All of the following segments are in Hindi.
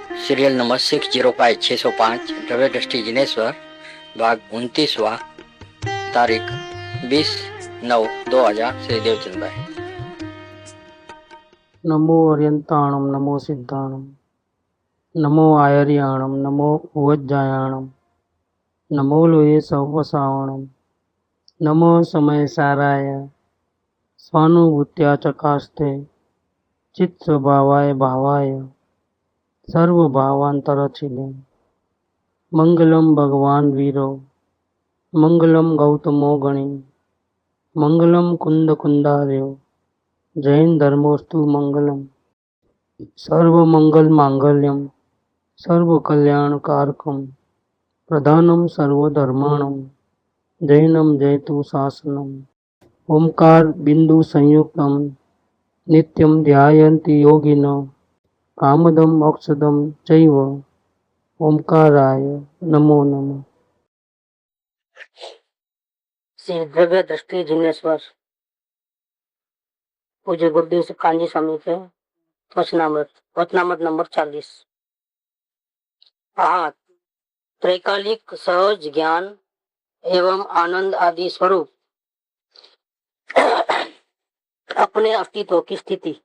सीरियल नंबर 605605 द्रव्य दृष्टि जिनेश्वर भाग 29वां तारीख 20/9/2000 श्री देवचंद भाई। नमो अर्यंताणम नमो सिद्धाणम नमो आयर्याणम नमो उवज्जायाणम नमो लोये सवसावणम नमो समय साराय स्वानुभूत्या चकास्ते चित् स्वभावाय भावाय सर्वभावांतरचिले मंगलम भगवान वीरो मंगलम गौतमो गणि मंगलम कुंद कुंदार्यो जैन धर्मोस्तु मंगलम सर्वमंगल मांगल्यम सर्व कल्याण कारकम प्रधानम सर्वधर्माणम जैनम जयतु शासनम ओंकार बिंदु संयुक्तम नित्यम ध्यायन्ति योगिनो कामदम मोक्षदम चैव ओंकाराय नमो नमः। श्री द्रव्य दृष्टि जिनेश्वर पूज्य गुरुदेव से कांजी स्वामी के वचनामृत नंबर 40। त्रैकालिक सहज ज्ञान एवं आनंद आदि स्वरूप अपने अस्तित्व की स्थिति।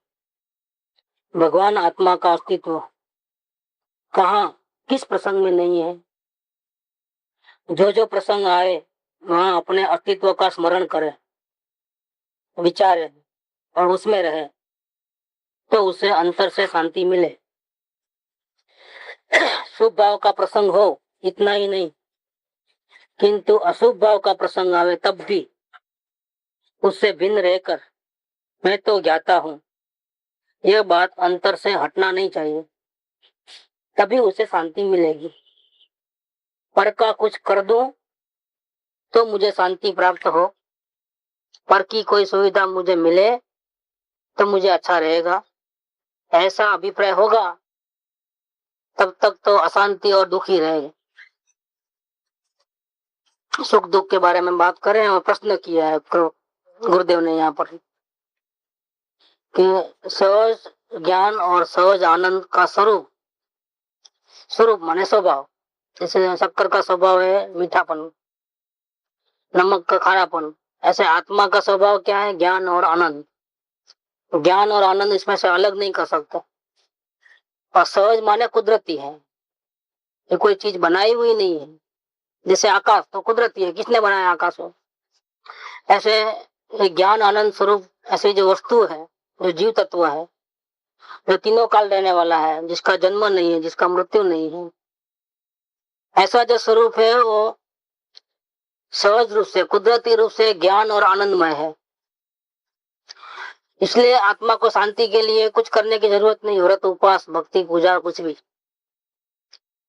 भगवान आत्मा का अस्तित्व कहाँ किस प्रसंग में नहीं है। जो जो प्रसंग आए वहां अपने अस्तित्व का स्मरण करे, विचारे और उसमें रहे तो उसे अंतर से शांति मिले। शुभ भाव का प्रसंग हो इतना ही नहीं, किंतु अशुभ भाव का प्रसंग आवे तब भी उससे भिन्न रहकर मैं तो ज्ञाता हूँ, यह बात अंतर से हटना नहीं चाहिए, तभी उसे शांति मिलेगी। पर का कुछ कर दूं तो मुझे शांति प्राप्त हो, पर की कोई सुविधा मुझे मिले तो मुझे अच्छा रहेगा, ऐसा अभिप्राय होगा तब तक तो अशांति और दुखी रहेगा। सुख दुख के बारे में बात करें और प्रश्न किया है गुरुदेव ने यहाँ पर कि सहज ज्ञान और सहज आनंद का स्वरूप माने स्वभाव। जैसे शक्कर का स्वभाव है मीठापन, नमक का खारापन, ऐसे आत्मा का स्वभाव क्या है? ज्ञान और आनंद। ज्ञान और आनंद इसमें से अलग नहीं कर सकता। और सहज माने कुदरती है, ये कोई चीज बनाई हुई नहीं है। जैसे आकाश तो कुदरती है, किसने बनाया आकाश को? ऐसे ज्ञान आनंद स्वरूप ऐसी जो वस्तु है, जो जीव तत्व है, जो तीनों काल रहने वाला है, जिसका जन्म नहीं है, जिसका मृत्यु नहीं है, ऐसा जो स्वरूप है वो सहज रूप से कुदरती रूप से ज्ञान और आनंदमय है। इसलिए आत्मा को शांति के लिए कुछ करने की जरूरत नहीं, व्रत उपवास भक्ति पूजा कुछ भी।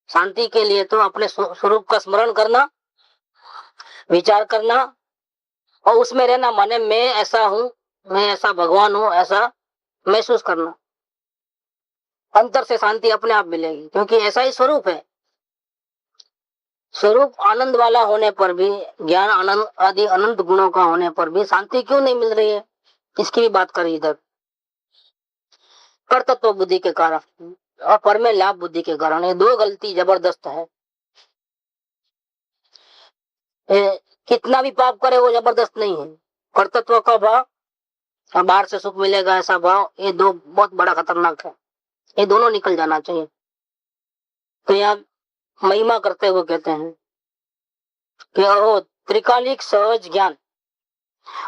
शांति के लिए तो अपने स्वरूप का स्मरण करना, विचार करना और उसमें रहना, माने मैं ऐसा हूं, मैं ऐसा भगवान हूं, ऐसा महसूस करना। अंतर से शांति अपने आप मिलेगी, क्योंकि ऐसा ही स्वरूप है। स्वरूप आनंद वाला होने पर भी, ज्ञान आनंद आदि अनंत गुणों का होने पर भी शांति क्यों नहीं मिल रही है, इसकी भी बात करी इधर। कर्तृत्व बुद्धि के कारण और पर में लाभ बुद्धि के कारण, ये दो गलती जबरदस्त है। कितना भी पाप करे वो जबरदस्त नहीं है। कर्तृत्व का भाव और बाहर से सुख मिलेगा ऐसा भाव, ये दो बहुत बड़ा खतरनाक है। ये दोनों निकल जाना चाहिए। तो यहाँ महिमा करते हुए कहते हैं कि ओ त्रिकालिक सहज ज्ञान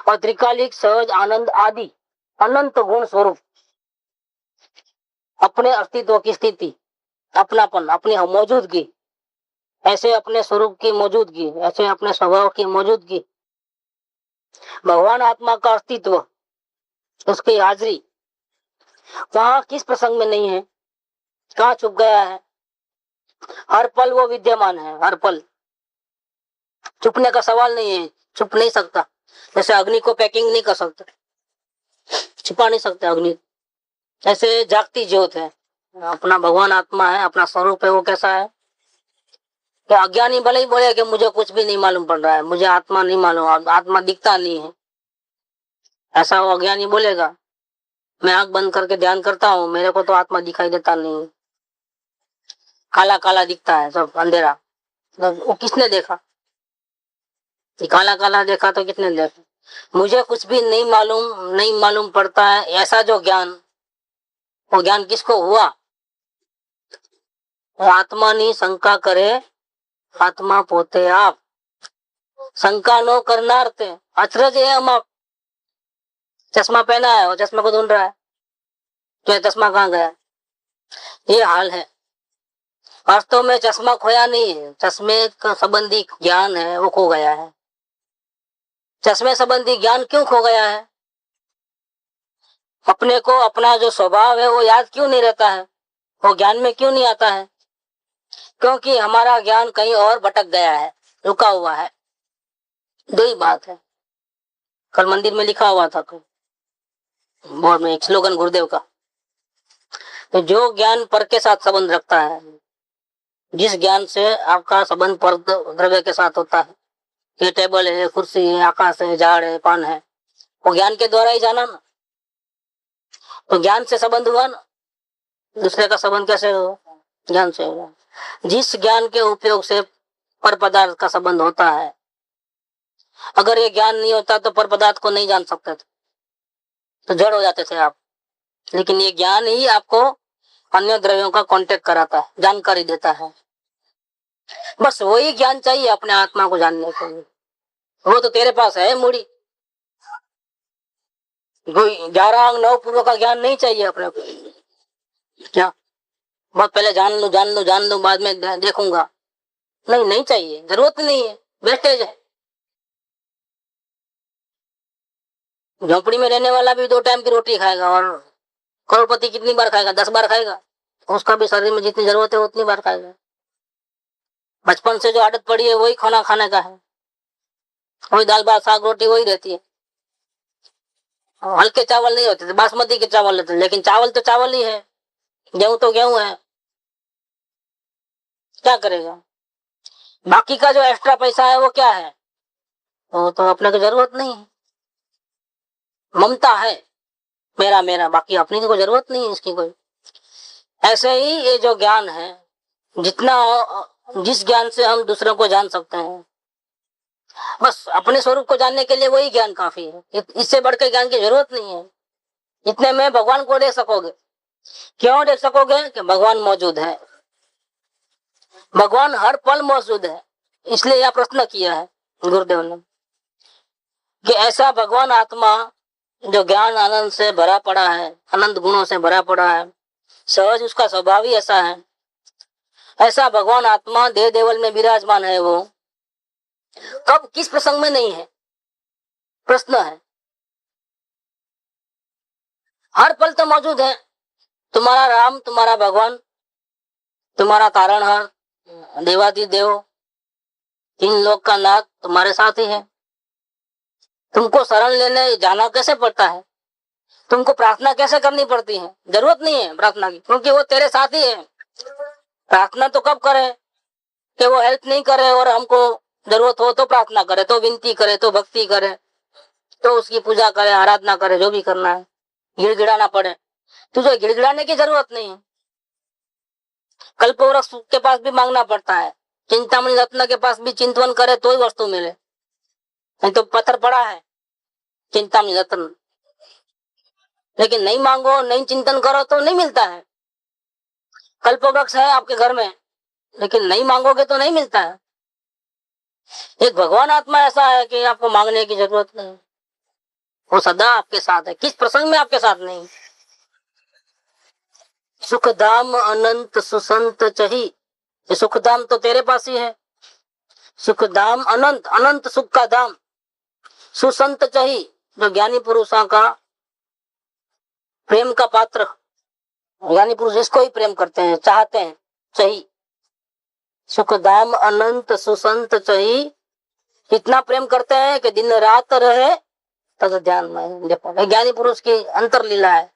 और त्रिकालिक सहज आनंद आदि अनंत गुण स्वरूप अपने अस्तित्व की स्थिति, अपनापन, अपनी मौजूदगी, ऐसे अपने स्वरूप की मौजूदगी, ऐसे अपने स्वभाव की मौजूदगी, भगवान आत्मा का अस्तित्व, उसकी हाजिरी वहां किस प्रसंग में नहीं है? कहाँ छुप गया है? हर पल वो विद्यमान है, हर पल। छुपने का सवाल नहीं है, छुप नहीं सकता। जैसे अग्नि को पैकिंग नहीं कर सकते, छिपा नहीं सकते अग्नि, ऐसे जागती ज्योत है। अपना भगवान आत्मा है, अपना स्वरूप है। वो कैसा है कि अज्ञानी भले ही बोले कि मुझे कुछ भी नहीं मालूम पड़ रहा है, मुझे आत्मा नहीं मालूम, आत्मा दिखता नहीं है, ऐसा वो अज्ञानी बोलेगा। मैं आंख बंद करके ध्यान करता हूँ, मेरे को तो आत्मा दिखाई देता नहीं है। काला काला दिखता है, सब अंधेरा, तो वो किसने देखा? ये काला काला देखा तो किसने देखा? मुझे कुछ भी नहीं मालूम पड़ता है, ऐसा जो ज्ञान, वो ज्ञान किसको हुआ? आत्मा नी शंका करे, आत्मा पोते आप। शंका नो करनार थे, अचरज है हम आप। चश्मा पहना है और चश्मा को ढूंढ रहा है, तो चश्मा कहाँ गया? ये हाल है। वास्तव में चश्मा खोया नहीं है, चश्मे का संबंधी ज्ञान है वो खो गया है। चश्मे संबंधी ज्ञान क्यों खो गया है? अपने को अपना जो स्वभाव है वो याद क्यों नहीं रहता है, वो ज्ञान में क्यों नहीं आता है? क्योंकि हमारा ज्ञान कहीं और भटक गया है, रुका हुआ है। दो ही बात है। कल मंदिर में लिखा हुआ था बोर्ड में एक स्लोगन गुरुदेव का, तो जो ज्ञान पर के साथ संबंध रखता है, जिस ज्ञान से आपका संबंध पर द्रव्य के साथ होता है, ये टेबल है, कुर्सी है, आकाश है, झाड़ है, पान है, वो ज्ञान के द्वारा ही जाना ना। तो ज्ञान से संबंध हुआ ना, दूसरे का संबंध कैसे हुआ? ज्ञान से हुआ। जिस ज्ञान के उपयोग से पर पदार्थ का संबंध होता है, अगर ये ज्ञान नहीं होता तो पर पदार्थ को नहीं जान सकते थे, तो जड़ हो जाते थे आप। लेकिन ये ज्ञान ही आपको अन्य द्रव्यों का कांटेक्ट कराता है, जानकारी देता है। बस वही ज्ञान चाहिए अपने आत्मा को जानने के लिए। वो तो तेरे पास है मूड़ी, कोई 11 अंग 9 पूर्व का ज्ञान नहीं चाहिए अपने को। क्या बहुत पहले जान लू बाद में देखूंगा, नहीं चाहिए, जरूरत नहीं है, वेस्टेज है। झोपड़ी में रहने वाला भी 2 टाइम की रोटी खाएगा, और करोड़पति कितनी बार खाएगा? 10 बार खाएगा। उसका भी शरीर में जितनी जरूरत है उतनी बार खाएगा। बचपन से जो आदत पड़ी है वही खाना खाने का है, वही दाल भात साग रोटी वही रहती है। हल्के चावल नहीं होते, बासमती के चावल लेते, लेकिन चावल तो चावल ही है, गेहूं तो गेहूं है। क्या करेगा? बाकी का जो एक्स्ट्रा पैसा है वो क्या है? वो तो अपने को जरूरत नहीं है, ममता है, मेरा मेरा, बाकी अपनी को जरूरत नहीं है इसकी कोई। ऐसे ही ये जो ज्ञान है, जितना जिस ज्ञान से हम दूसरों को जान सकते हैं, बस अपने स्वरूप को जानने के लिए वही ज्ञान काफी है। इससे बढ़कर ज्ञान की जरूरत नहीं है। इतने में भगवान को देख सकोगे। क्यों देख सकोगे? कि भगवान मौजूद है, भगवान हर पल मौजूद है। इसलिए यह प्रश्न किया है गुरुदेव ने कि ऐसा भगवान आत्मा जो ज्ञान आनंद से भरा पड़ा है, अनंत गुणों से भरा पड़ा है, सहज उसका स्वभाव ही ऐसा है, ऐसा भगवान आत्मा देह देवल में विराजमान है, वो कब किस प्रसंग में नहीं है? प्रश्न है। हर पल तो मौजूद है। तुम्हारा राम, तुम्हारा भगवान, तुम्हारा तारणहार, देवाधिदेव, 3 लोक का नाथ तुम्हारे साथ ही है। तुमको शरण लेने जाना कैसे पड़ता है? तुमको प्रार्थना कैसे करनी पड़ती है? जरूरत नहीं है प्रार्थना की, क्योंकि वो तेरे साथ ही है। प्रार्थना तो कब करे कि वो हेल्प नहीं करे और हमको जरूरत हो तो प्रार्थना करे, तो विनती करे, तो भक्ति करे, तो उसकी पूजा करे, आराधना करे, जो भी करना है, गिड़गिड़ाना पड़े। तुझे गिड़गिड़ाने की जरूरत नहीं है। कल्पवृक्ष के पास भी मांगना पड़ता है, चिंतामणि रत्न के पास भी चिंतवन करे तो ही वस्तु मिले, नहीं तो पत्थर पड़ा है चिंतामणि रत्न, लेकिन नहीं मांगो, नहीं चिंतन करो तो नहीं मिलता है। कल्पवृक्ष है आपके घर में, लेकिन नहीं मांगोगे तो नहीं मिलता है। एक भगवान आत्मा ऐसा है कि आपको मांगने की जरूरत नहीं, वो सदा आपके साथ है। किस प्रसंग में आपके साथ नहीं? सुखधाम अनंत सुसंत चही, ये सुखधाम तो तेरे पास ही है। सुखधाम अनंत, अनंत सुख का धाम। सुसंत चही, जो ज्ञानी पुरुषों का प्रेम का पात्र, ज्ञानी पुरुष इसको ही प्रेम करते हैं, चाहते हैं। चही, सुखधाम अनंत सुसंत चही, इतना प्रेम करते हैं कि दिन रात रहे तद ध्यान में। ज्ञानी पुरुष की अंतर लीला है।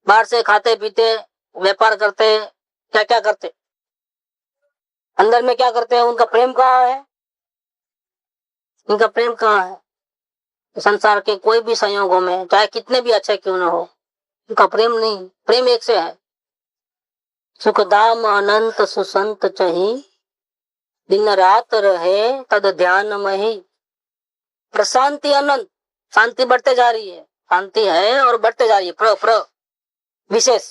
बाहर से खाते पीते, व्यापार करते, क्या क्या करते, अंदर में क्या करते हैं? उनका प्रेम कहाँ है? उनका प्रेम कहाँ है? संसार के कोई भी संयोगों में, चाहे कितने भी अच्छे क्यों न हो, उनका प्रेम नहीं। प्रेम एक से है, सुख धाम अनंत सुसंत चही, दिन रात रहे तद ध्यान मही। प्रशांति अनंत, शांति बढ़ते जा रही है, शांति है और बढ़ते जा रही है। प्र विशेष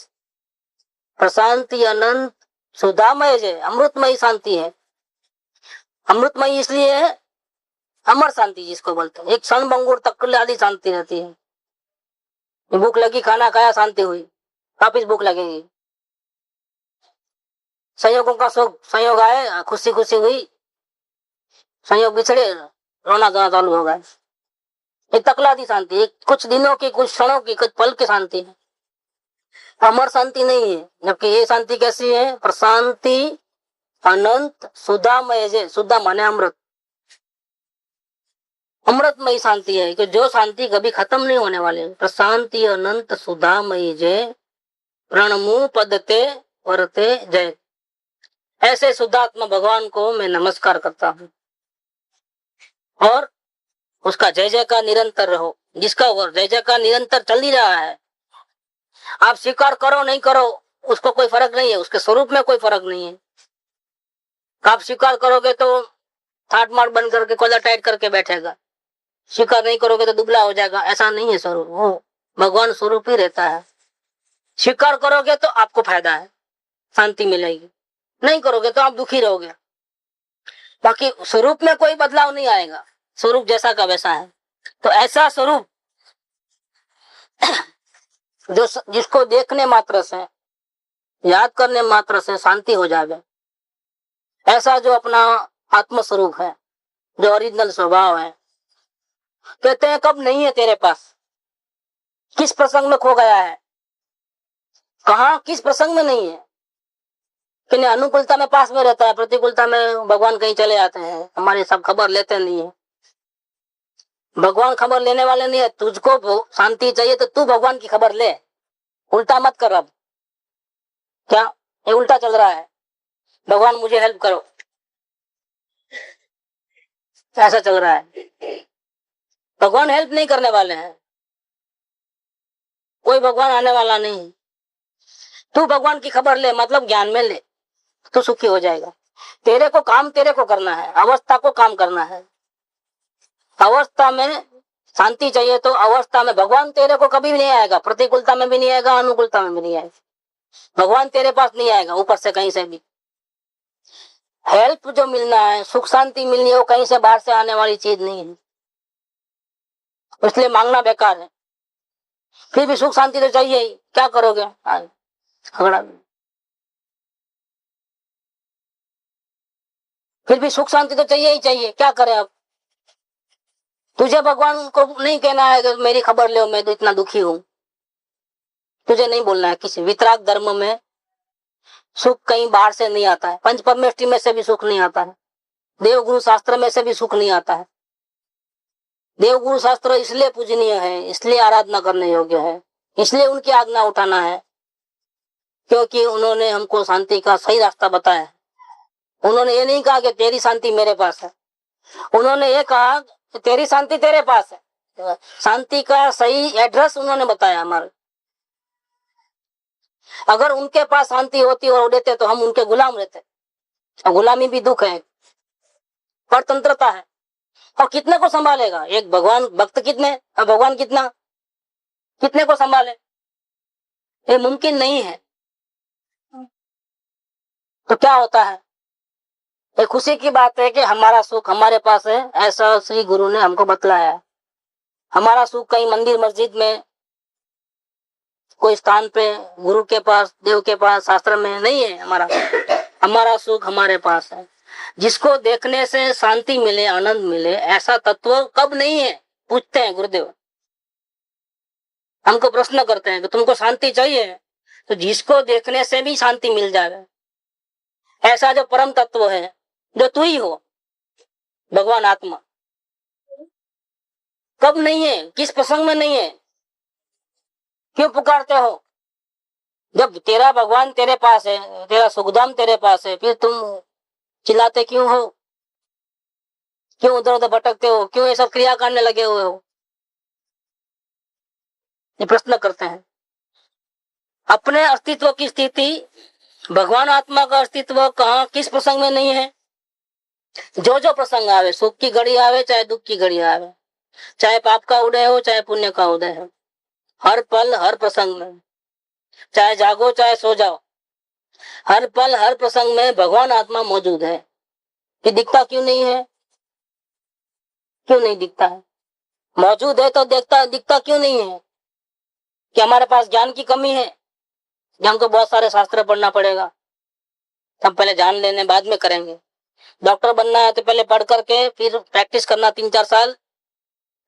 प्रशांति अनंत सुधामय है, अमृतमयी शांति है। अमृतमयी इसलिए है, अमर शांति जिसको बोलते हैं। एक क्षण भंगुर तक आदि शांति रहती है। भूख लगी, खाना खाया, शांति हुई, वापिस भूख लगेगी। संयोगों का सुख, संयोग आए, खुशी खुशी हुई, संयोग बिछड़े, रोना धोना चालू हो गया। ये तकलादी शांति, एक कुछ दिनों की, कुछ क्षणों की, कुछ पल की शांति है, अमर शांति नहीं है। जबकि ये शांति कैसी है? प्रशांति अनंत सुधामय है। सुधा माने अमृत, अमृतमयी शांति है कि जो शांति कभी खत्म नहीं होने वाली। प्रशांति अनंत सुधामयी जय, प्रणमु पदते वरते जय। ऐसे शुद्धात्मा भगवान को मैं नमस्कार करता हूँ और उसका जय जयकार निरंतर रहो। जिसका जय जयकार निरंतर चल ही रहा है, आप स्वीकार करो नहीं करो उसको कोई फर्क नहीं है, उसके स्वरूप में कोई फर्क नहीं है। आप स्वीकार करोगे तो ठाट माट बन करके कोला टाइट करके बैठेगा, स्वीकार नहीं करोगे तो दुबला हो जाएगा। ऐसा नहीं है स्वरूप, वो भगवान स्वरूप ही रहता है। स्वीकार करोगे तो आपको फायदा है, शांति मिलेगी, नहीं करोगे तो आप दुखी रहोगे। बाकी स्वरूप में कोई बदलाव नहीं आएगा, स्वरूप जैसा का वैसा है। तो ऐसा स्वरूप जो जिसको देखने मात्र से, याद करने मात्र से शांति हो जाए, ऐसा जो अपना आत्म स्वरूप है, जो ओरिजिनल स्वभाव है। कहते हैं कब नहीं है तेरे पास, किस प्रसंग में खो गया है, कहा किस प्रसंग में नहीं है। कि अनुकूलता में पास में रहता है, प्रतिकूलता में भगवान कहीं चले जाते हैं, हमारी सब खबर लेते नहीं है। भगवान खबर लेने वाले नहीं है। तुझको शांति चाहिए तो तू भगवान की खबर ले, उल्टा मत कर। अब क्या ये उल्टा चल रहा है, भगवान मुझे हेल्प करो, ऐसा चल रहा है। भगवान हेल्प नहीं करने वाले हैं, कोई भगवान आने वाला नहीं। तू भगवान की खबर ले, मतलब ज्ञान में ले, तो सुखी हो जाएगा। तेरे को काम तेरे को करना है, अवस्था को काम करना है। अवस्था में शांति चाहिए तो अवस्था में भगवान तेरे को कभी भी नहीं आएगा, प्रतिकूलता में भी नहीं आएगा, अनुकूलता में भी नहीं आएगा। भगवान तेरे पास नहीं आएगा ऊपर से कहीं से भी। हेल्प जो मिलना है, सुख शांति मिलनी है, वो कहीं से बाहर से आने वाली चीज नहीं है, इसलिए मांगना बेकार है। फिर भी सुख शांति तो चाहिए ही, क्या करोगे? झगड़ा, फिर भी सुख शांति तो चाहिए ही चाहिए, क्या करें अब? तुझे भगवान को नहीं कहना है कि मेरी खबर लो, मैं तो इतना दुखी हूं। तुझे नहीं बोलना है। किसी वितराग धर्म में सुख कहीं बाहर से नहीं आता है, पंच परमेष्टि में से भी सुख नहीं आता है, देवगुरु शास्त्र में से भी सुख नहीं आता है। देवगुरु शास्त्र इसलिए पूजनीय है, इसलिए आराधना करने योग्य है, इसलिए उनकी आज्ञा उठाना है, क्योंकि उन्होंने हमको शांति का सही रास्ता बताया। उन्होंने ये नहीं कहा कि तेरी शांति मेरे पास है, उन्होंने ये कहा कि तेरी शांति तेरे पास है। शांति का सही एड्रेस उन्होंने बताया हमारे। अगर उनके पास शांति होती और देते तो हम उनके गुलाम रहते, और गुलामी भी दुख है, परतंत्रता है। और कितने को संभालेगा एक भगवान भक्त? कितने, और भगवान कितना, कितने को संभाले? ये मुमकिन नहीं है। तो क्या होता है? ये खुशी की बात है कि हमारा सुख हमारे पास है, ऐसा श्री गुरु ने हमको बतलाया। हमारा सुख कहीं मंदिर मस्जिद में, कोई स्थान पे, गुरु के पास, देव के पास, शास्त्र में नहीं है। हमारा सुख हमारे पास है। जिसको देखने से शांति मिले, आनंद मिले, ऐसा तत्व कब नहीं है? पूछते हैं गुरुदेव, हमको प्रश्न करते हैं कि तुमको शांति चाहिए, तो जिसको देखने से भी शांति मिल जाए, ऐसा जो परम तत्व है, जो तू ही हो, भगवान आत्मा, कब नहीं है? किस प्रसंग में नहीं है? क्यों पुकारते हो? जब तेरा भगवान तेरे पास है, तेरा सुखधाम तेरे पास है, फिर तुम चिल्लाते क्यों हो? क्यों उधर उधर भटकते हो? क्यों ये सब क्रिया करने लगे हुए हो? ये प्रश्न करते हैं। अपने अस्तित्व की स्थिति भगवान आत्मा का अस्तित्व कहाँ किस प्रसंग में नहीं है? जो जो प्रसंग आवे, सुख की घड़ी आवे चाहे दुख की घड़ी आवे, चाहे पाप का उदय हो चाहे पुण्य का उदय हो, हर पल हर प्रसंग में, चाहे जागो चाहे सो जाओ, हर पल हर प्रसंग में भगवान आत्मा मौजूद है। ये दिखता क्यों नहीं है? क्यों नहीं दिखता है? मौजूद है तो दिखता क्यों नहीं है? कि हमारे पास ज्ञान की कमी है? ज्ञान को बहुत सारे शास्त्र पढ़ना पड़ेगा, हम पहले जान लेने बाद में करेंगे। डॉक्टर बनना है तो पहले पढ़ करके फिर प्रैक्टिस करना 3-4 साल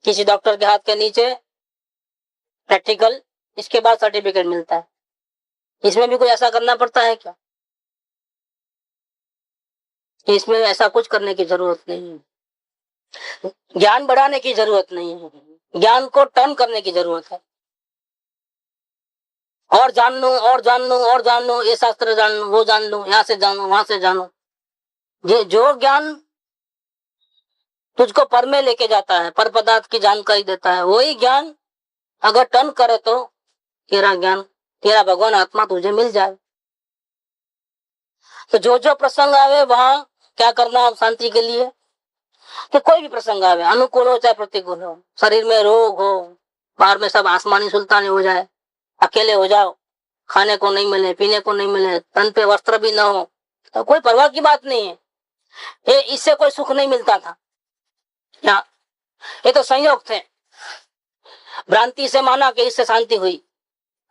किसी डॉक्टर के हाथ के नीचे, प्रैक्टिकल, इसके बाद सर्टिफिकेट मिलता है। इसमें भी कोई ऐसा करना पड़ता है क्या? इसमें ऐसा कुछ करने की जरूरत नहीं है। ज्ञान बढ़ाने की जरूरत नहीं है, ज्ञान को टर्न करने की जरूरत है। और जान लो और जान लो और जान लो, ये शास्त्र जान लो, वो जान लो, यहाँ से जानो वहां से जानो। ये जो ज्ञान तुझको पर में लेके जाता है, पर पदार्थ की जानकारी देता है, वही ज्ञान अगर टर्न करे तो तेरा ज्ञान, तेरा भगवान आत्मा तुझे मिल जाए। तो जो जो प्रसंग आवे वहां क्या करना शांति के लिए? कि कोई भी प्रसंग आवे, अनुकूल हो चाहे प्रतिकूल हो, शरीर में रोग हो, बाहर में सब आसमानी सुल्तानी हो जाए, अकेले हो जाओ, खाने को नहीं मिले, पीने को नहीं मिले, तन पे वस्त्र भी न हो, तो कोई परवाह की बात नहीं है। ये इससे कोई सुख नहीं मिलता था क्या? ये तो संयोग थे। भ्रांति से माना कि इससे शांति हुई,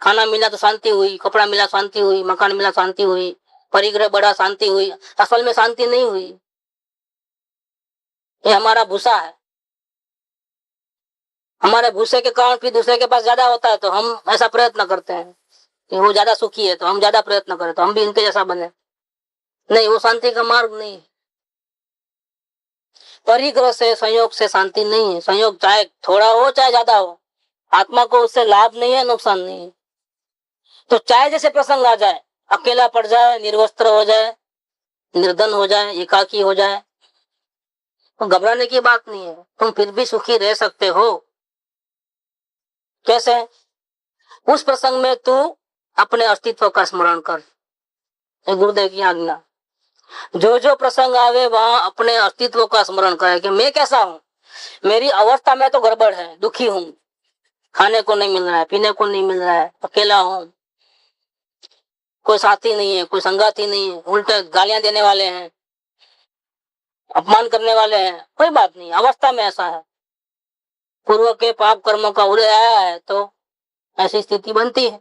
खाना मिला तो शांति हुई, कपड़ा मिला शांति हुई, मकान मिला शांति हुई, परिग्रह बढ़ा शांति हुई। असल में शांति नहीं हुई। ये हमारा भूसा है, हमारे भूसे के कारण फिर दूसरे के पास ज्यादा होता है तो हम ऐसा प्रयत्न करते हैं कि वो ज्यादा सुखी है तो हम ज्यादा प्रयत्न करें तो हम भी इनके जैसा बने। नहीं, वो शांति का मार्ग नहीं। परिग्रह से, संयोग से शांति नहीं है। संयोग चाहे थोड़ा हो चाहे ज्यादा हो, आत्मा को उससे लाभ नहीं है, नुकसान नहीं है। तो चाहे जैसे प्रसंग आ जाए, अकेला पड़ जाए, निर्वस्त्र हो जाए, निर्धन हो जाए, एकाकी हो जाए, तो घबराने की बात नहीं है, तुम फिर भी सुखी रह सकते हो। कैसे? उस प्रसंग में तू अपने अस्तित्व का स्मरण कर, गुरुदेव की आज्ञा। जो जो प्रसंग आवे वहां अपने अस्तित्व का स्मरण करे कि मैं कैसा हूँ, मेरी अवस्था में तो गड़बड़ है, दुखी हूँ, खाने को नहीं मिल रहा है, पीने को नहीं मिल रहा है, अकेला हूँ, कोई साथी नहीं है, कोई संगाती नहीं है, उल्टे गालियां देने वाले हैं, अपमान करने वाले हैं। कोई बात नहीं, अवस्था में ऐसा है, पूर्व के पाप कर्मों का उदय आया है तो ऐसी स्थिति बनती है।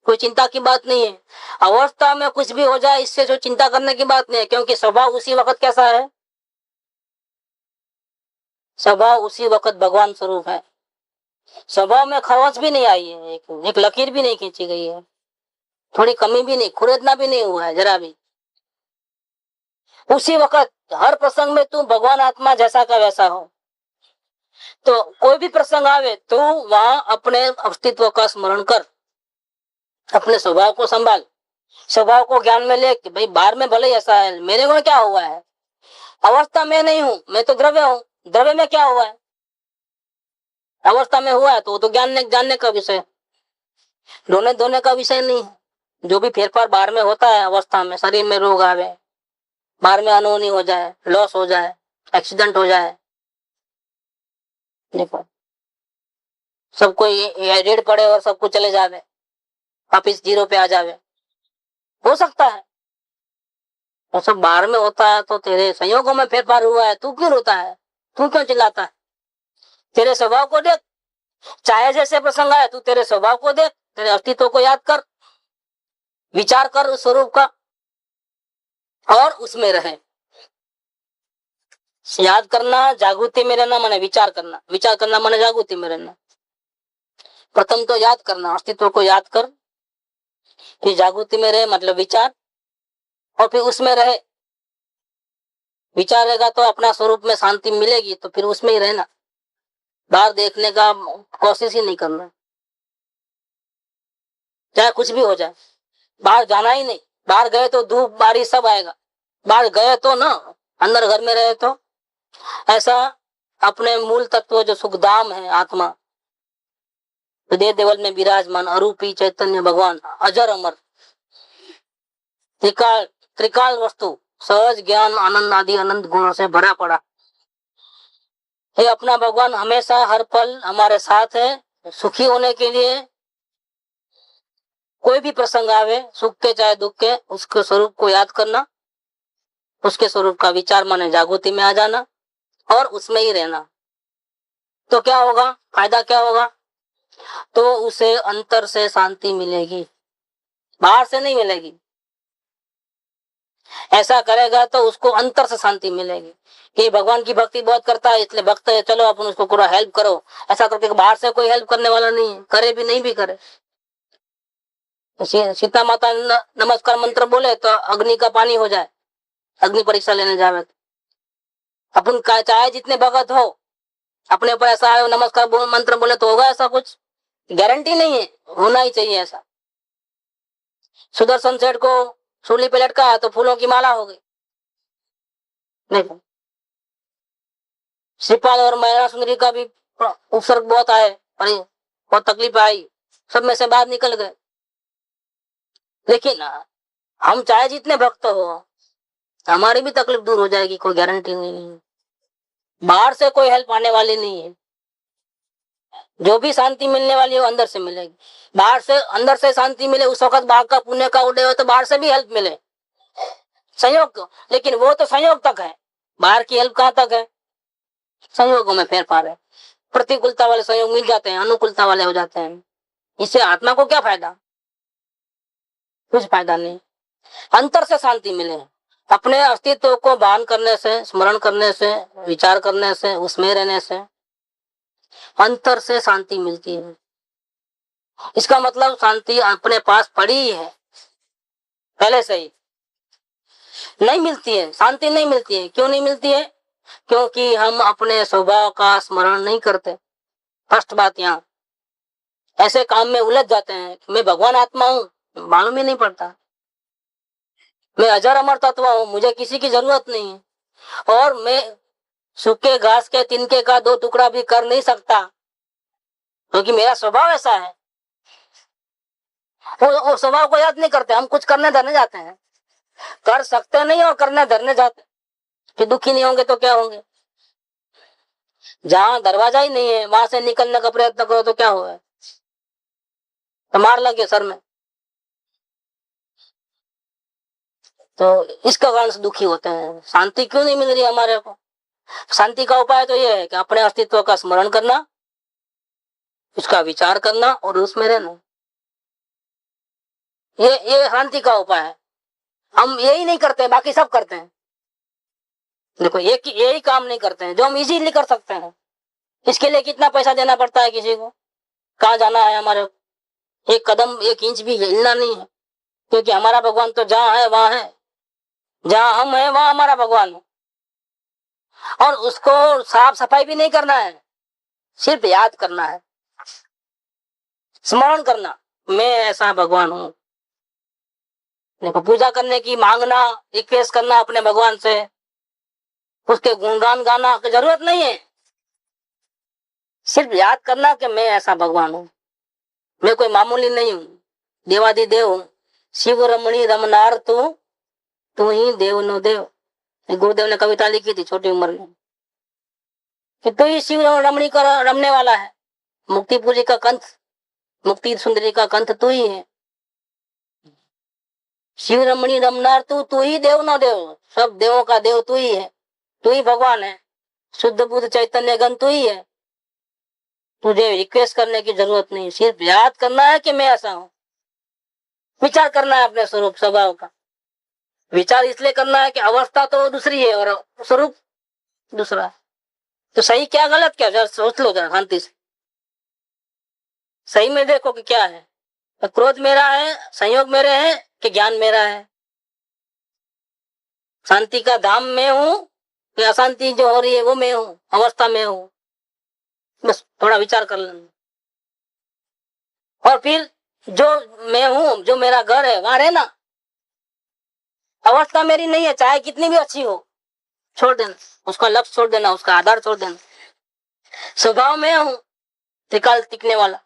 कोई चिंता की बात नहीं है, अवस्था में कुछ भी हो जाए इससे जो चिंता करने की बात नहीं है, क्योंकि स्वभाव उसी वक्त कैसा है? स्वभाव उसी वक्त भगवान स्वरूप है। स्वभाव में खवास भी नहीं आई है, एक लकीर भी नहीं खींची गई है, थोड़ी कमी भी नहीं, खुरेदना भी नहीं हुआ है जरा भी। उसी वक्त हर प्रसंग में तू भगवान आत्मा जैसा का वैसा हो। तो कोई भी प्रसंग आवे तो वहां अपने अस्तित्व का स्मरण कर, अपने स्वभाव को संभाल, स्वभाव को ज्ञान में ले कि भाई बाहर में भले ऐसा है, मेरे को क्या हुआ है? अवस्था में नहीं हूं, मैं तो द्रव्य हूं, द्रव्य में क्या हुआ है? अवस्था में हुआ है तो वो तो जानने का विषय, रोने धोने का विषय नहीं है। जो भी फेरफार बाहर में होता है अवस्था में, शरीर में रोग आवे, बाहर में अनहोनी हो जाए, लॉस हो जाए, एक्सीडेंट हो जाए, देखो सब कोई रेड पड़े और सब कुछ चले जावे, वापिस जीरो पे आ जावे, हो सकता है। वो सब बाहर में होता है तो तेरे संयोगों में फेरफार हुआ है, तू क्यों रोता है, तू क्यों चिल्लाता है? तेरे स्वभाव को देख, चाहे जैसे प्रसंग आए तू तेरे स्वभाव को देख, तेरे अस्तित्व को याद कर, विचार कर उस स्वरूप का और उसमें रहे। याद करना, जागृति में रहना माने विचार करना, विचार करना माने जागृति में रहना। प्रथम तो याद करना, अस्तित्व को याद कर, फिर जागृति में रहे मतलब विचार, और फिर उसमें रहे। विचार रहेगा तो अपना स्वरूप में शांति मिलेगी, तो फिर उसमें ही रहना, बाहर देखने का कोशिश ही नहीं करना, चाहे कुछ भी हो जाए, बाहर जाना ही नहीं। बाहर गए तो धूप बारिश सब आएगा, बाहर गए तो ना, अंदर घर में रहे तो ऐसा अपने मूल तत्व जो सुखधाम है आत्मा, हृदय देवल में विराजमान अरूपी चैतन्य भगवान अजर अमर, त्रिकाल त्रिकाल वस्तु सहज ज्ञान आनंद आदि अनंत गुणों से भरा पड़ा। हे अपना भगवान हमेशा हर पल हमारे साथ है। सुखी होने के लिए कोई भी प्रसंग आवे, सुख के चाहे दुख के, उसके स्वरूप को याद करना, उसके स्वरूप का विचार माने जागृति में आ जाना और उसमें ही रहना। तो क्या होगा, फायदा क्या होगा? तो उसे अंतर से शांति मिलेगी, बाहर से नहीं मिलेगी। ऐसा करेगा तो उसको अंतर से शांति मिलेगी कि भगवान की भक्ति बहुत करता है इसलिए भक्त है, चलो अपन उसको पूरा हेल्प करो। ऐसा करके बाहर से कोई हेल्प करने वाला नहीं है, करे भी नहीं भी करे। सीता माता नमस्कार मंत्र बोले तो अग्नि का पानी हो जाए, अग्नि परीक्षा लेने जावे। अपन चाहे जितने भगत हो, अपने ऊपर ऐसा आए नमस्कार मंत्र बोले तो होगा ऐसा? कुछ गारंटी नहीं है, होना ही चाहिए ऐसा। सुदर्शन सेठ को सूली पे लटका तो फूलों की माला हो गई। नहीं, श्रीपाल और महिला सुंदरी का भी उपसर्ग बहुत आए, बहुत तकलीफ आई, सब में से बाहर निकल गए। लेकिन हम चाहे जितने भक्त हो, हमारी भी तकलीफ दूर हो जाएगी, कोई गारंटी नहीं है। बाहर से कोई हेल्प आने वाली नहीं है। जो भी शांति मिलने वाली है वो अंदर से मिलेगी। बाहर से अंदर से शांति मिले उस वक्त बाहर का पुण्य का उदय हो तो बाहर से भी हेल्प मिले, संयोग। लेकिन वो तो संयोग तक है, बाहर की हेल्प कहाँ तक है? संयोगों में फेरफार है। प्रतिकूलता वाले संयोग मिल जाते हैं, अनुकूलता वाले हो जाते हैं। इससे आत्मा को क्या फायदा? कुछ फायदा नहीं। अंतर से शांति मिले, अपने अस्तित्व को भान करने से, स्मरण करने से, विचार करने से, उसमें रहने से अंतर से शांति मिलती है। इसका मतलब शांति अपने पास पड़ी ही है, पहले से ही। नहीं मिलती है शांति, नहीं मिलती है। क्यों नहीं मिलती है? क्योंकि हम अपने स्वभाव का स्मरण नहीं करते। फर्स्ट बात, यहाँ ऐसे काम में उलझ जाते हैं। मैं भगवान आत्मा हूँ, मालूम ही नहीं पड़ता। मैं अजर अमर तत्व हूँ, मुझे किसी की जरूरत नहीं है। और मैं सूखे घास के तिनके का दो टुकड़ा भी कर नहीं सकता, क्योंकि मेरा स्वभाव ऐसा है। वो स्वभाव को याद नहीं करते, हम कुछ करने धरने जाते हैं। कर सकते नहीं और करने धरने जाते, फिर दुखी नहीं होंगे तो क्या होंगे? जहां दरवाजा ही नहीं है वहां से निकलने का प्रयत्न करो तो क्या होगा? तो मार लगे सर में। तो इसका कारण से दुखी होते हैं। शांति क्यों नहीं मिल रही हमारे को? शांति का उपाय तो ये है कि अपने अस्तित्व का स्मरण करना, उसका विचार करना और उसमें रहना। ये शांति का उपाय है। हम यही नहीं करते, बाकी सब करते हैं। देखो, यही काम नहीं करते हैं जो हम इजीली कर सकते हैं। इसके लिए कितना पैसा देना पड़ता है किसी को? कहाँ जाना है हमारे? एक कदम, एक इंच भी हिलना नहीं है, क्योंकि हमारा भगवान तो जहाँ है वहां है। जहाँ हम है वहां हमारा भगवान है। और उसको साफ सफाई भी नहीं करना है, सिर्फ याद करना है, स्मरण करना, मैं ऐसा भगवान हूं। देखो, पूजा करने की, मांगना, रिक्वेस्ट करना अपने भगवान से, उसके गुणगान गाना की जरूरत नहीं है। सिर्फ याद करना कि मैं ऐसा भगवान हूं, मैं कोई मामूली नहीं हूं, देवादिदेव हूं। शिव रमणी रमनार तू ही देव नो देव। गुरुदेव ने कविता लिखी थी छोटी उम्र में कि तू ही शिव रमणी का रमने वाला है। मुक्तिपुरी का कंठ, मुक्ति सुंदरी का कंठ तू ही है। शिव रमणी रमनार तू ही देव नो देव, सब देवों का देव तू ही है, तू ही भगवान है। शुद्ध बुद्ध चैतन्य गण तू ही है। तुझे रिक्वेस्ट करने की जरूरत नहीं, सिर्फ याद करना है कि मैं ऐसा हूं। विचार करना है अपने स्वरूप स्वभाव का। विचार इसलिए करना है कि अवस्था तो दूसरी है और स्वरूप दूसरा है। तो सही क्या गलत क्या, जरा सोच लो जरा शांति से। सही में देखो कि क्या है। तो क्रोध मेरा है, संयोग मेरे हैं कि ज्ञान मेरा है? शांति का धाम में हूं कि अशांति जो हो रही है वो मैं हूं, अवस्था में हूं? बस थोड़ा विचार कर लेना। और फिर जो मैं हूं, जो मेरा घर है वहां रहना। अवस्था मेरी नहीं है, चाहे कितनी भी अच्छी हो, छोड़ देना, उसका लक्ष्य छोड़ देना, उसका आधार छोड़ देना। स्वभाव में हूं, त्रिकाल टिकने वाला,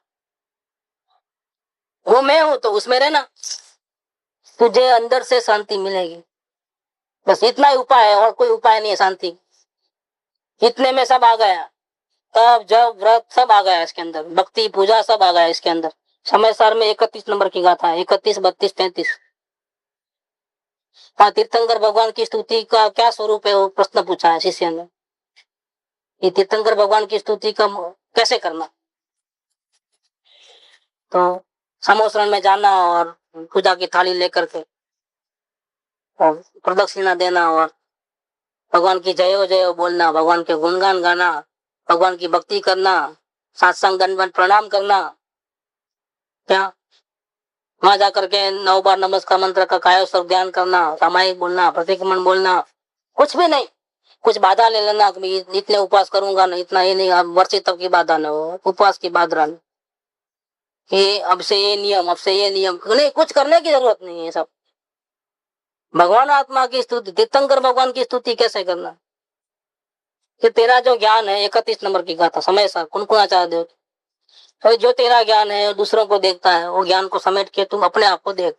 वो मैं हूं, तो उसमें रहना। तुझे अंदर से शांति मिलेगी। बस इतना ही उपाय है, और कोई उपाय नहीं है शांति। इतने में सब आ गया, तब जब व्रत सब आ गया इसके अंदर, भक्ति पूजा सब आ गया इसके अंदर। समय सार में 31 नंबर की गाथा है, 31, 32, 33। हाँ, तीर्थंकर भगवान की स्तुति का क्या स्वरूप है वो प्रश्न पूछा है शिष्य ने। ये तीर्थंकर भगवान की स्तुति का कैसे करना, तो समोसरण में जाना और पूजा की थाली लेकर के और प्रदक्षिणा देना और भगवान की जयो जयो बोलना, भगवान के गुणगान गाना, भगवान की भक्ति करना, सात्संग दंडवत प्रणाम करना। क्या वहां जाकर के 9 बार नमस्कार मंत्र का कायोस्वर ध्यान करना, सामायिक बोलना, प्रतिक्रमण बोलना, कुछ भी नहीं। कुछ बाधा ले लेना कि इतने उपवास करूंगा ना, इतना ये नहीं, वर्षे तक की बाधा न हो, उपवास की बाधा न, ये अब से ये नियम, अब से ये नियम नहीं, कुछ करने की जरूरत नहीं है। सब भगवान आत्मा की स्तुति, तीर्थंकर भगवान की स्तुति कैसे करना, कि तेरा जो ज्ञान है 31 नंबर की गाथा समय सार कुनकुनाचार्य देव, तो जो तेरा ज्ञान है दूसरों को देखता है, वो ज्ञान को समेट के तुम अपने आप को देख।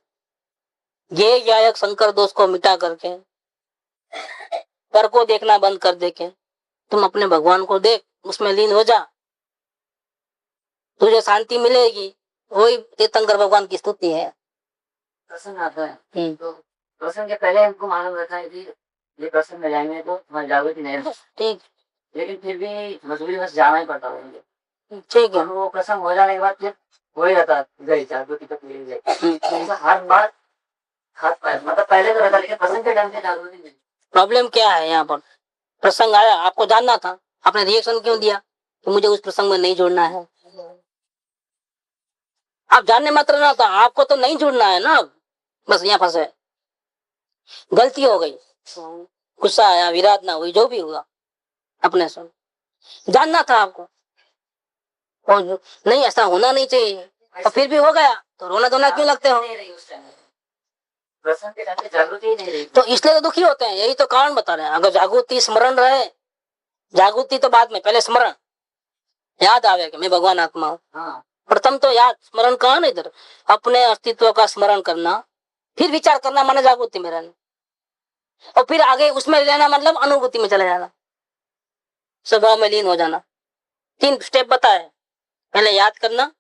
ये गायक शंकर दोष को मिटा करके पर को देखना बंद कर दे के तुम अपने भगवान को देख, उसमें लीन हो जा, तुझे शांति मिलेगी। वही तीर्थंकर भगवान की स्तुति है। प्रसंग आता है तो प्रसंग के पहले हमको मालूम रहता है कि ये प्रसंग में जाएंगे तो हमारी जागृति नहीं रहती। ठीक, लेकिन फिर भी मजबूरी में जाना ही पड़ता है। ठीक है। वो प्रसंग हो जाने के बाद फिर वही रहता गई जागृति तक मिल जाए। हर बार हाथ पैर मतलब पहले तो रहता, लेकिन प्रसंग के टाइम पे जागृति नहीं। प्रॉब्लम क्या है यहाँ पर, प्रसंग आया, आपको जानना था, आपने रिएक्शन क्यों दिया कि मुझे उस प्रसंग में नहीं जुड़ना है। आप जानने मात्र ना था, आपको तो नहीं जुड़ना है ना, बस यहाँ फंसे, गलती हो गई, गुस्सा आया, विराट ना हुई, जो भी हुआ अपने से जानना था आपको, और नहीं ऐसा होना नहीं चाहिए, और फिर भी हो गया तो रोना धोना क्यों लगते हो। प्रसंग के टाइम पे जागृति ही नहीं रही, तो इसलिए तो दुखी होते हैं, यही तो कारण बता रहे हैं। अगर जागृति स्मरण रहे, जागृति तो बाद में, पहले स्मरण याद आवे कि मैं भगवान आत्मा हूँ। हाँ। प्रथम तो याद, स्मरण कहाँ नहीं, इधर अपने अस्तित्व का स्मरण करना, फिर विचार करना, माने जागृति में रहना, और फिर आगे उसमें रहना मतलब अनुभूति में चले जाना, स्वभाव में लीन हो जाना। 3 स्टेप बताए, पहले याद करना,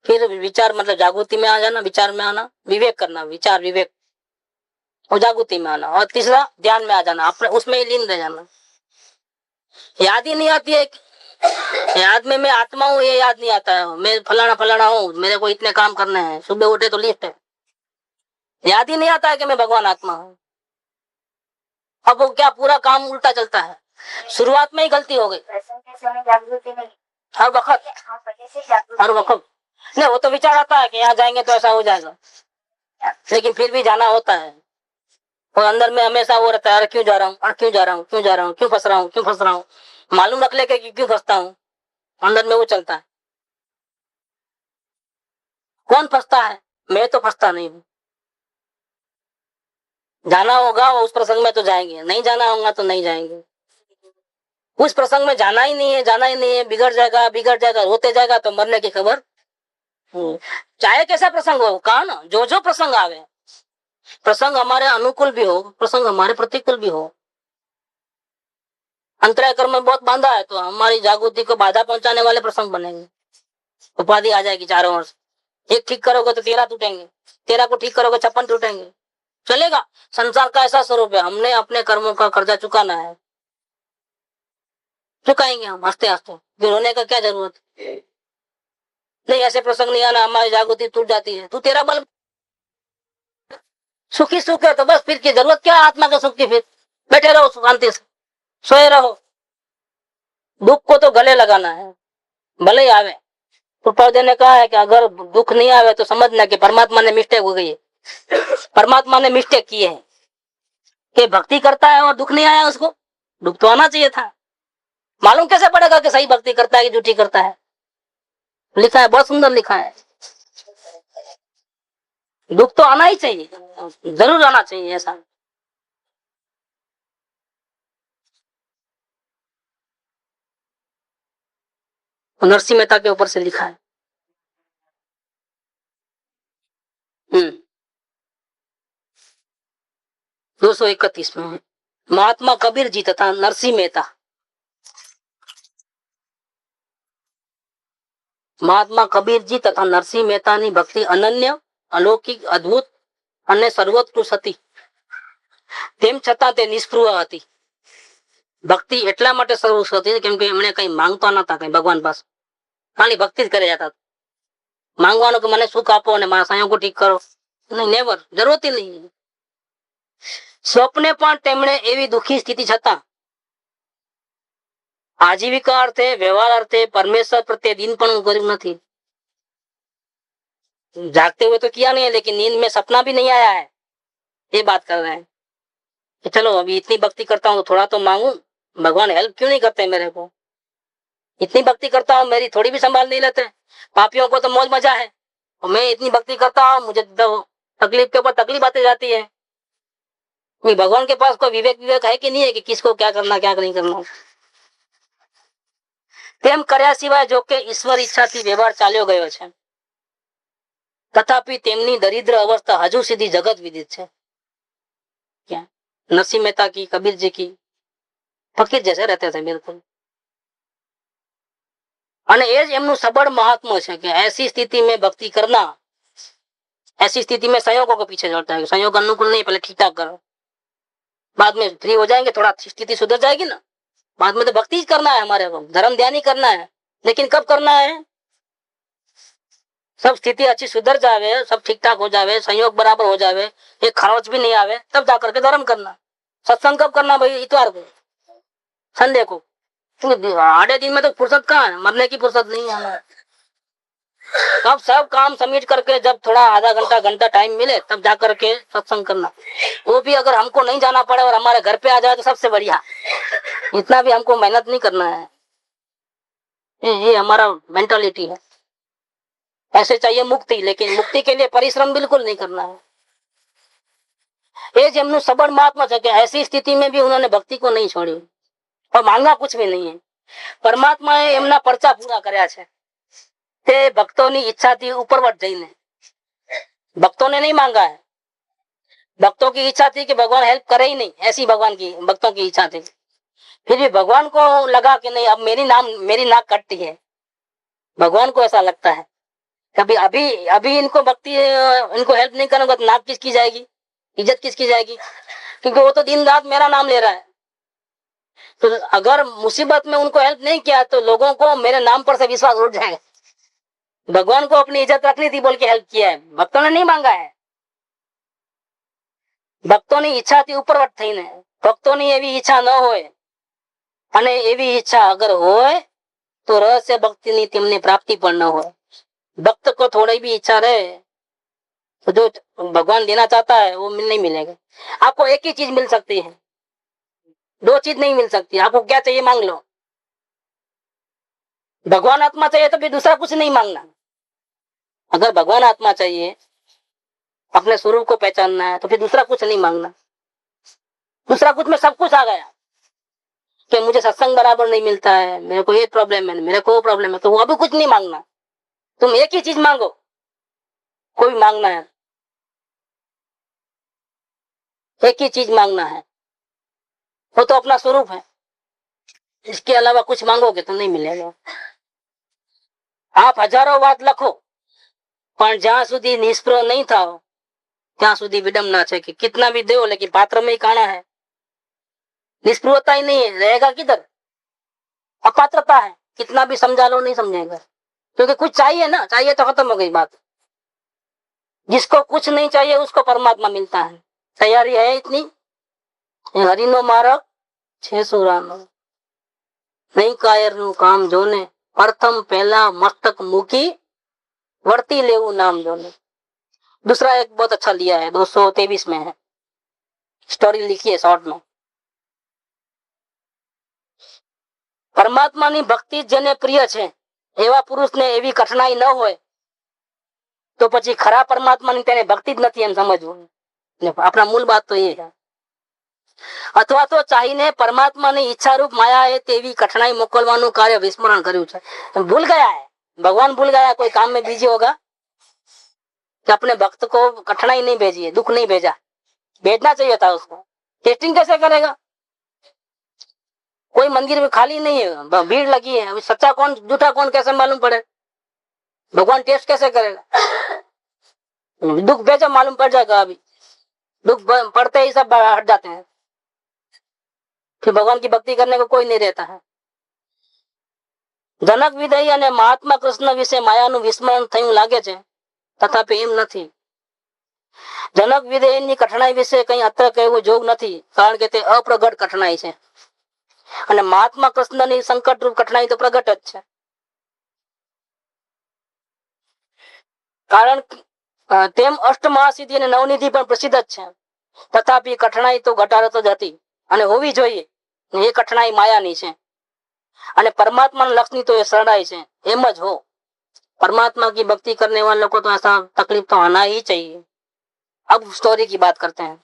फिर विचार मतलब जागृति में आ जाना, विचार में आना, विवेक करना, विचार विवेक, और जागृति में आना, और तीसरा ध्यान में आ जाना, अपने उसमें ही लीन रह जाना। याद ही नहीं आती है, याद में मैं आत्मा हूँ ये याद नहीं आता है, मैं फलाना फलाना हूँ, मेरे को इतने काम करने हैं, सुबह उठे तो लिफ्ट है, याद ही नहीं आता है कि मैं भगवान आत्मा हूँ। अब वो क्या पूरा काम उल्टा चलता है, शुरुआत में ही गलती हो गई। हर वक्त नहीं, वो तो विचार आता है कि यहाँ जाएंगे तो ऐसा हो जाएगा, लेकिन फिर भी जाना होता है, और अंदर में हमेशा वो रहता है, अरे क्यों जा रहा हूँ, अरे क्यों जा रहा हूँ, क्यों जा रहा हूँ, क्यों फंस रहा हूँ, क्यों फंस रहा हूँ, मालूम रख लेके क्यों फंसता हूँ, अंदर में वो चलता है। कौन फंसता है, मैं तो फंसता नहीं हूँ। जाना होगा उस प्रसंग में तो जाएंगे, नहीं जाना होगा तो नहीं जाएंगे। उस प्रसंग में जाना ही नहीं है, जाना ही नहीं है, बिगड़ जाएगा, बिगड़ जाएगा, होते जाएगा तो मरने की खबर। चाहे कैसा प्रसंग हो, कहा ना, जो जो प्रसंग आवे, प्रसंग हमारे अनुकूल भी हो, प्रसंग हमारे प्रतिकूल भी हो, अंतराय कर्म में बहुत बांधा है तो हमारी जागृति को बाधा पहुंचाने वाले प्रसंग बनेंगे, उपाधि आ जाएगी चारों ओर से। एक ठीक करोगे तो 13 टूटेंगे, 13 को ठीक करोगे 56 टूटेंगे, चलेगा। संसार का ऐसा स्वरूप है, हमने अपने कर्मों का कर्जा चुकाना है, चुकाएंगे हम हंसते हंसते, फिर रोने का क्या जरूरत है। नहीं, ऐसे प्रसंग नहीं आना, हमारी जागृति टूट जाती है, तू तेरा बल सुखी सुख है तो बस, फिर की जरूरत क्या है आत्मा के सुख की, फिर बैठे रहो शांति से, सोए रहो। दुख को तो गले लगाना है, भले ही आवे। प्रभुपाद ने कहा है कि अगर दुख नहीं आवे तो समझना कि परमात्मा ने मिस्टेक हो गई है, परमात्मा ने मिस्टेक की है कि भक्ति करता है और दुख नहीं आया उसको, दुख तो आना चाहिए था। मालूम कैसे पड़ेगा कि सही भक्ति करता है कि झूठी करता है, लिखा है, बहुत सुंदर लिखा है। दुख तो आना ही चाहिए, जरूर आना चाहिए ऐसा। नरसिंह मेहता के ऊपर से लिखा है। 231 में महात्मा कबीर जी तथा नरसिंह मेहता, महात्मा कबीर जी तथा नरसिंह मेहता ની ભક્તિ અનન્ય, અલૌકિક, અદ્ભુત અને સર્વોત્કૃષ્ટ હતી. તેમ છતાં તે નિષ્પૃહ હતી. ભક્તિ એટલા માટે સર્વોત્કૃષ્ટ હતી કેમ કે એમણે કઈ માંગતા નતા કઈ ભગવાન પાસે, ખાલી ભક્તિ જ કરે જતા. માંગવાનું કે મને સુખ આપો અને મારા સંયોગો ઠીક કરો, નહીં, નેવર, જરૂરત નહીં. સ્વપ્ને પણ તેમણે એવી દુઃખી સ્થિતિ છતાં आजीविका अर्थे, व्यवहार अर्थे परमेश्वर प्रत्ये दिन पण કર્યું નથી. जागते हुए तो किया नहीं है, लेकिन नींद में सपना भी नहीं आया है, ये बात कर रहे हैं कि चलो अभी इतनी भक्ति करता हूँ तो थोड़ा तो मांगू, भगवान हेल्प क्यों नहीं करते मेरे को? इतनी भक्ति करता हूँ, मेरी थोड़ी भी संभाल नहीं लेते. पापियों को तो मौज मजा है और मैं इतनी भक्ति करता हूँ, मुझे तकलीफ के ऊपर तकलीफ आती जाती है. भगवान के पास कोई विवेक है कि नहीं है कि किसको क्या करना क्या नहीं करना? તેમ કર્યા સિવાય જો કે ઈશ્વર ઈચ્છાથી વ્યવહાર ચાલ્યો ગયો છે. તથાપિ તેમની દરિદ્ર અવસ્થા હજુ સુધી જગત વિદિત છે. क्या नरसिंह मेहता की, कबीर जी की फकीर जैसे रहते थे बिल्कुल. અને એ જ એમનું સબળ મહાત્મા છે કે ऐसी स्थिति में भक्ति करना, ऐसी स्थिति में संयोगों के पीछे चलता है. संयोग अनुकूल नहीं, पहले ठीक ठाक करो, बाद में फ्री हो जाएंगे, थोड़ा स्थिति सुधर जाएगी ना, बाद में तो भक्ति ही करना है हमारे को, धर्म ध्यान ही करना है. लेकिन कब करना है? सब स्थिति अच्छी सुधर जावे, सब ठीक ठाक हो जावे, संयोग बराबर हो जावे, एक खरोच भी नहीं आवे, तब जाकर के धर्म करना. सत्संग कब करना भाई? इतवार को, संडे को. आधे दिन में तो फुर्सत कहाँ है, मरने की फुर्सत नहीं है हमें. तब सब काम समेट करके जब थोड़ा आधा घंटा घंटा टाइम मिले तब जाकर के सत्संग करना. वो भी अगर हमको नहीं जाना पड़े और हमारे घर पे आ जाए तो सबसे बढ़िया. इतना भी हमको मेहनत नहीं करना है. ये हमारा मेंटालिटी है. ऐसे चाहिए मुक्ति, लेकिन मुक्ति के लिए परिश्रम बिल्कुल नहीं करना है. ये जेमनु सबड़ महात्मा है कि ऐसी स्थिति में भी उन्होंने भक्ति को नहीं छोड़ी और मांगा कुछ भी नहीं है. परमात्माए एमना पर्चा पूरा કર્યા છે. તે ભક્તોની ઈચ્છાથી ઉપરવટ જઈને, भक्तों ने नहीं मांगा है. भक्तों की इच्छा थी कि भगवान हेल्प करे ही नहीं, ऐसी भगवान की भक्तों की इच्छा थी. फिर भी भगवान को लगा कि नहीं, अब मेरी नाक कटती है. भगवान को ऐसा लगता है कभी अभी इनको भक्ति, इनको हेल्प नहीं करूंगा तो नाक किसकी जाएगी, इज्जत किसकी जाएगी? क्योंकि वो तो दिन रात मेरा नाम ले रहा है. तो अगर मुसीबत में उनको हेल्प नहीं किया तो लोगों को मेरे नाम पर से विश्वास उठ जाएगा. भगवान को अपनी इज्जत रखनी थी बोल के हेल्प किया है, भक्तों ने नहीं मांगा है. ભક્તોની ઈચ્છાથી ઉપરવટ થઈને, ભક્તોની એવી ઈચ્છા ન હોય અને એવી ઈચ્છા અગર હોય તો રહસ્ય ભક્તિની તેમને પ્રાપ્તિ પણ ન હોય. भक्त को थोड़ी भी इच्छा रहे तो जो भगवान देना चाहता है वो नहीं मिलेगा. आपको एक ही चीज मिल सकती है, दो चीज नहीं मिल सकती. आपको क्या चाहिए मांग लो. भगवान आत्मा चाहिए तो फिर दूसरा कुछ नहीं मांगना. अगर भगवान आत्मा चाहिए, अपने स्वरूप को पहचानना है तो फिर दूसरा कुछ नहीं मांगना. दूसरा कुछ में सब कुछ आ गया कि मुझे सत्संग बराबर नहीं मिलता है, मेरे को ये प्रॉब्लम है, मेरे को वो प्रॉब्लम है, तो वो अभी कुछ नहीं मांगना. तुम एक ही चीज मांगो, कोई मांगना है, एक ही चीज मांगना है, वो तो अपना स्वरूप है. इसके अलावा कुछ मांगोगे तो नहीं मिलेगा. आप हजारों बात लखो પણ જ્યાં સુધી નિષ્પ્રહ नहीं था ત્યાં સુધી विडम्बना है कि कितना भी दो लेकिन पात्र में ही काना है. निष्प्रुहता ही नहीं है, रहेगा किधर? अपात्रता है, कितना भी समझा लो नहीं समझेगा. क्योंकि कुछ चाहिए ना, चाहिए तो खत्म हो गई बात. जिसको कुछ नहीं चाहिए उसको परमात्मा मिलता है. तैयारी है इतनी? हरिनो मार्ग छे सुरानो, नहीं कायर नु काम जोने, प्रथम पहला मस्तक मुकी वर्ती लेवू नाम जोने. दूसरा एक बहुत अच्छा लिया है, 223 में है, स्टोरी लिखी है शॉर्ट में. परमात्माની ભક્તિ જેને પ્રિય છે એવા પુરુષને એવી કઠણાઈ ન હોય તો પછી ખરા પરમાત્માની તેને ભક્તિ જ નથી એમ સમજવું. આપણા મૂળ બાત તો એ છે. અથવા તો ચાહીને પરમાત્માની ઈચ્છારૂપ માયાએ તેવી કઠણાઈ મોકલવાનું કાર્ય વિસ્મરણ કર્યું છે. ભૂલ ગયા है, भगवान भूल गया, कोई काम में बिजी होगा कि अपने भक्त को कठिनाई नहीं भेजी है, दुख नहीं भेजा. भेजना चाहिए था उसको. टेस्टिंग कैसे करेगा? कोई मंदिर में खाली नहीं है, भीड़ लगी है, अभी सच्चा कौन झूठा कौन कैसे मालूम पड़े? भगवान टेस्ट कैसे करेगा? दुख भेजो मालूम पड़ जाएगा। अभी दुख पड़ते ही सब हट जाते हैं, फिर भगवान की भक्ति करने को कोई नहीं रहता है। જનક વિદય અને મહાત્મા કૃષ્ણ વિશે માયાનું વિસ્મરણ થયું લાગે છે, તથાપि એમ નથી. જનક વિદયની કઠણાઈ વિશે કંઈ અત્રે કહેવું જોગ નથી, કારણ કે તે અપ્રગટ કઠણાઈ છે, અને મહાત્મા કૃષ્ણની સંકટરૂપ કઠણાઈ તો પ્રગટ જ છે. કારણ તેમ અષ્ટમહાસિદ્ધિ અને નવનિધિ પણ પ્રસિદ્ધ જ છે, તથાપि કઠણાઈ તો ઘટાડત જ હતી અને હોવી જોઈએ. એ કઠણાઈ માયાની છે અને परमात्मा लक्ष्मी तो ये शरणाई है। एम ज हो, परमात्मा की भक्ति करने वालों को तो ऐसा तकलीफ तो आना ही चाहिए। अब स्टोरी की बात करते हैं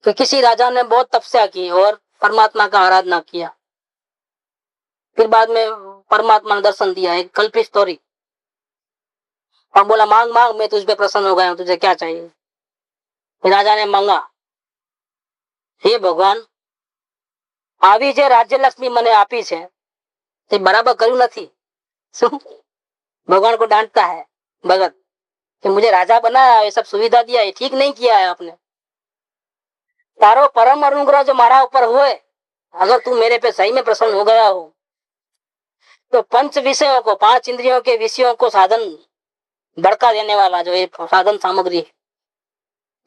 कि किसी राजा ने बहुत तपस्या की और परमात्मा का आराधना किया, फिर बाद में परमात्मा ने दर्शन दिया, एक कल्पित स्टोरी, और बोला मांग मांग, मैं तुझ पे प्रसन्न हो गया हूं, तुझे क्या चाहिए? फिर राजा ने मांगा, हे भगवान, આવી જે રાજ્ય લક્ષ્મી મને આપી છે તે બરાબર કર્યું નથી। શું? भगवान को डांटता है भगत कि मुझे राजा बनाया, ये सब सुविधा दिया, ये ठीक नहीं किया है आपने। तारो परम अनुग्रह जो मारा ऊपर हुए, अगर तू मेरे पे सही में प्रसन्न हो गया हो तो पंच विषयों को, 5 इंद्रियों के विषयों को साधन भड़का देने वाला जो ये साधन सामग्री है,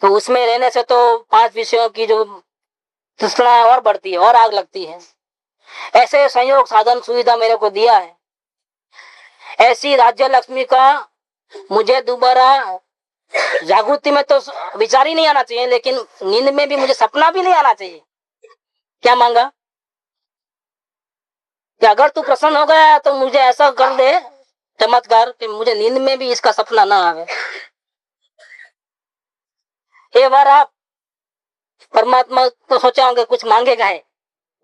तो उसमें रहने से तो 5 विषयों की जो तृष्णा और बढ़ती है और आग लगती है। ऐसे संयोग साधन सुविधा मेरे को दिया है, ऐसी राज्य लक्ष्मी का मुझे दोबारा जागृति में तो विचार ही नहीं आना चाहिए, लेकिन नींद में भी मुझे सपना भी नहीं आना चाहिए। क्या मांगा कि अगर तू प्रसन्न हो गया तो मुझे ऐसा कर दे चमत्कार कि मुझे नींद में भी इसका सपना ना आवे। एक बार आप परमात्मा तो सोचा होंगे कुछ मांगेगा है,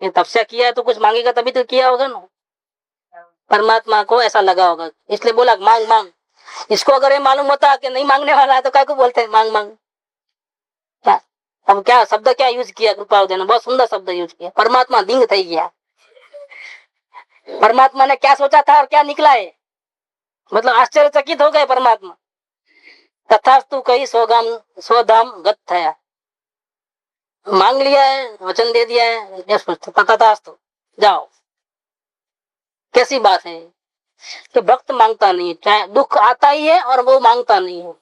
ये तपस्या किया है तो कुछ मांगेगा तभी तो किया होगा ना। परमात्मा को ऐसा लगा होगा, इसलिए बोला मांग मांग। इसको अगर ये मालूम होता कि नहीं मांगने वाला है तो क्या को बोलते हैं मांग मांग। क्या अब क्या शब्द क्या यूज किया कृपा देना, बहुत सुंदर शब्द यूज किया। परमात्मा दिंग थई गया। परमात्मा ने क्या सोचा था और क्या निकला है, मतलब आश्चर्यचकित हो गए परमात्मा। तथास्तु कही स्वधाम गत थया, मांग लिया है, वचन दे दिया है, तथास्तु जाओ। कैसी बात है कि भक्त मांगता नहीं, चाहे दुख आता ही है और वो मांगता नहीं है,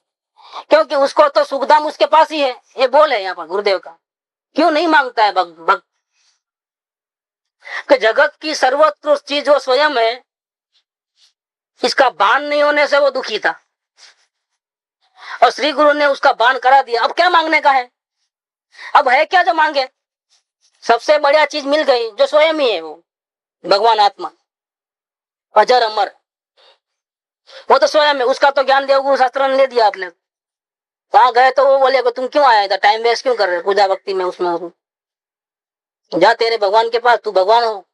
क्योंकि उसको तो सुखधाम उसके पास ही है। ये बोल है यहाँ पर गुरुदेव का, क्यों नहीं मांगता है भक्त? कि जगत की सर्वोत्कृष्ट चीज जो स्वयं है, इसका बाण नहीं होने से वो दुखी था, और श्री गुरु ने उसका बाण करा दिया। अब क्या मांगने का है? अब है क्या जो मांगे? सबसे बढ़िया चीज मिल गई जो स्वयं ही है, वो भगवान आत्मा अजर अमर, वो तो स्वयं है। उसका तो ज्ञान देवगुरु शास्त्र ने ले दिया आपने। वहां गए तो वो बोले तुम क्यों आया था, टाइम वेस्ट क्यों कर रहे, पूजा भक्ति में उसमें जा तेरे भगवान के पास, तू भगवान हो,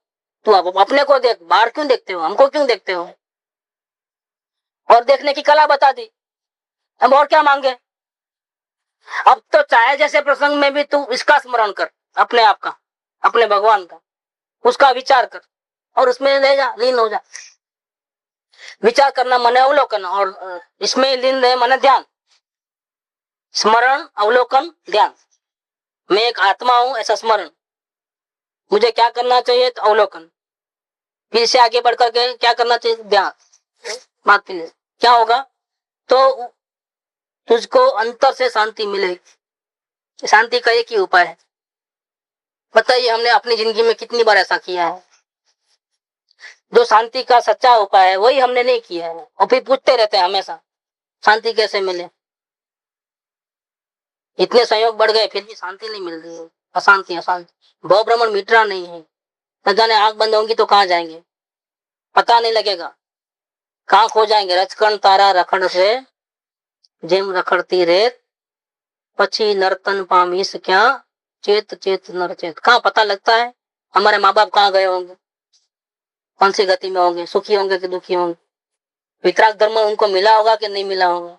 तू अपने को देख, बाहर क्यों देखते हो, हमको क्यों देखते हो? और देखने की कला बता दी, अब और क्या मांगे? अब तो चाहे जैसे प्रसंग में भी तू इसका स्मरण कर, अपने आप का, अपने भगवान का, उसका विचार कर और उसमें ले जा, लीन हो जा। विचार करना मने अवलोकन, और इसमें लीन रहे मने ध्यान, स्मरण अवलोकन ध्यान। मैं एक आत्मा हूं ऐसा स्मरण, मुझे क्या करना चाहिए तो अवलोकन, फिर से आगे बढ़ करके क्या करना चाहिए ध्यान। बात क्या होगा तो तुझको अंतर से शांति मिलेगी। शांति का एक ही उपाय है, बताइए हमने अपनी जिंदगी में कितनी बार ऐसा किया है? जो शांति का सच्चा उपाय है वही हमने नहीं किया है, और फिर पूछते रहते हैं हमेशा शांति कैसे मिले। इतने संयोग बढ़ गए फिर भी शांति नहीं मिल रही है, अशांति अशांति। भव भ्रमण मिट रहा नहीं है, न जाने आंख बंद होंगी तो कहाँ जाएंगे पता नहीं लगेगा, कहाँ खो जाएंगे। रचकण तारा रखड़ से जेम रखड़ती रेत, पछी नर्तन पामीस क्या, चेत चेत नर चेत। कहाँ पता लगता है हमारे माँ बाप कहाँ गए होंगे, कौन सी गति में होंगे, सुखी होंगे कि दुखी होंगे, वितराग धर्म उनको मिला होगा कि नहीं मिला होगा,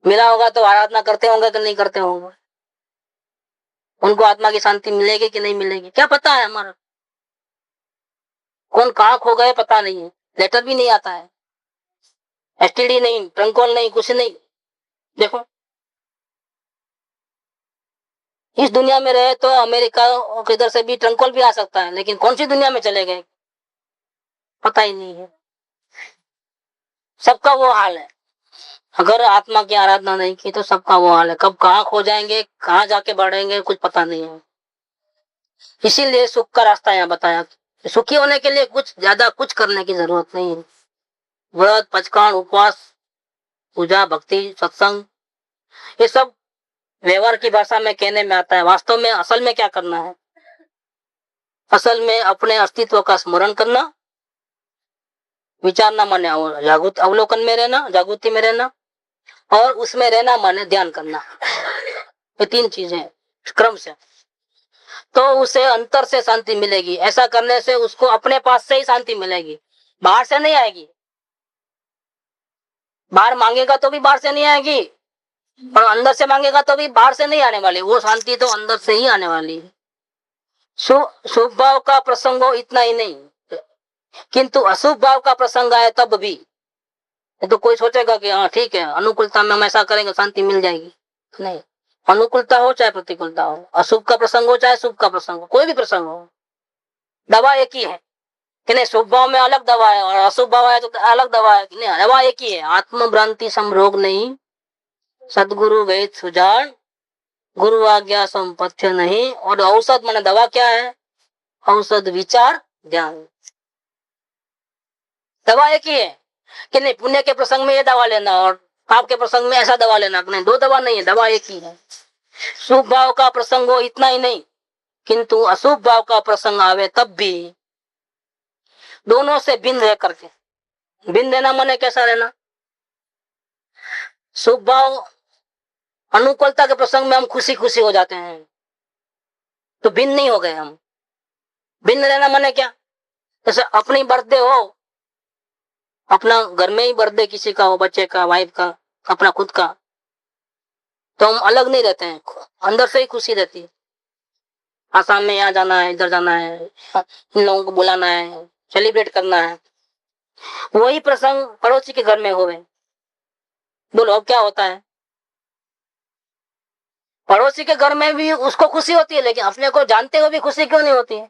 मिला होगा तो आराधना करते होंगे कि नहीं करते होंगे, उनको आत्मा की शांति मिलेगी कि नहीं मिलेगी क्या पता है। हमारा कौन कहाँ खो गए पता नहीं है, लेटर भी नहीं आता है, एसटीडी नहीं, ट्रंक कॉल नहीं, कुछ नहीं। देखो इस दुनिया में रहे तो अमेरिका किधर से भी ट्रंक कॉल भी आ सकता है, लेकिन कौन सी दुनिया में चले गए पता ही नहीं है। सबका वो हाल है, अगर आत्मा की आराधना नहीं की तो सबका वो हाल है। कब कहाँ खो जाएंगे, कहाँ जाके बढ़ेंगे, कुछ पता नहीं है। इसीलिए सुख का रास्ता यहाँ बताया। सुखी होने के लिए कुछ ज्यादा कुछ करने की जरूरत नहीं है। व्रत, पचकान, उपवास, पूजा, भक्ति, सत्संग, ये सब व्यवहार की भाषा में कहने में आता है। वास्तव में असल में क्या करना है? असल में अपने अस्तित्व का स्मरण करना, विचारना माने जागृत अवलोकन में रहना, जागृति में रहना, और उसमें रहना माने ध्यान करना। ये तीन चीजें क्रम से, तो उसे अंतर से शांति मिलेगी। ऐसा करने से उसको अपने पास से ही शांति मिलेगी, बाहर से नहीं आएगी। बाहर मांगेगा तो भी बाहर से नहीं आएगी, और अंदर से मांगेगा तो भी बाहर से नहीं आने वाली। वो शांति तो अंदर से ही आने वाली है। शुभ भाव का प्रसंग हो इतना ही नहीं, किंतु अशुभ भाव का प्रसंग आए तब भी तो कोई सोचेगा कि हाँ ठीक है, अनुकूलता में हम ऐसा करेंगे शांति मिल जाएगी। नहीं, अनुकूलता हो चाहे प्रतिकूलता हो, अशुभ का प्रसंग हो चाहे शुभ का प्रसंग हो, कोई भी प्रसंग हो, दवा एक ही है कि नहीं। शुभ भाव में अलग दवा है और अशुभ भाव है तो अलग दवा है कि नहीं। दवा एक ही है, आत्मभ्रांति समरोग नहीं, सदगुरु वैद सुजान, गुरु आज्ञा संपथ्य नहीं। और औषध माने दवा क्या है? औषध विचार ध्यान। दवा एक ही है कि नहीं, पुण्य के प्रसंग में ये दवा लेना और पाप के प्रसंग में ऐसा दवा लेना, नहीं, दो दवा नहीं है, दवा एक ही है। शुभ भाव का प्रसंग हो इतना ही नहीं, किंतु अशुभ भाव का प्रसंग आवे तब भी दोनों से भिन्न रह करके। भिन्न रहना माने कैसा रहना? शुभ भाव अनुकूलता के प्रसंग में हम खुशी खुशी हो जाते हैं, तो भिन्न नहीं हो गए हम। भिन्न रहना माने क्या? जैसे अपनी बर्थडे हो, अपना घर में ही बर्थडे किसी का हो, बच्चे का, वाइफ का, अपना खुद का, तो हम अलग नहीं रहते हैं, अंदर से ही खुशी रहती है। आसाम में यहाँ जाना है, इधर जाना है, इन लोगों को बुलाना है, सेलिब्रेट करना है। वही प्रसंग पड़ोसी के घर में होवे, बोलो अब क्या होता है? पड़ोसी के घर में भी उसको खुशी होती है, लेकिन अपने को जानते हुए भी खुशी क्यों नहीं होती है?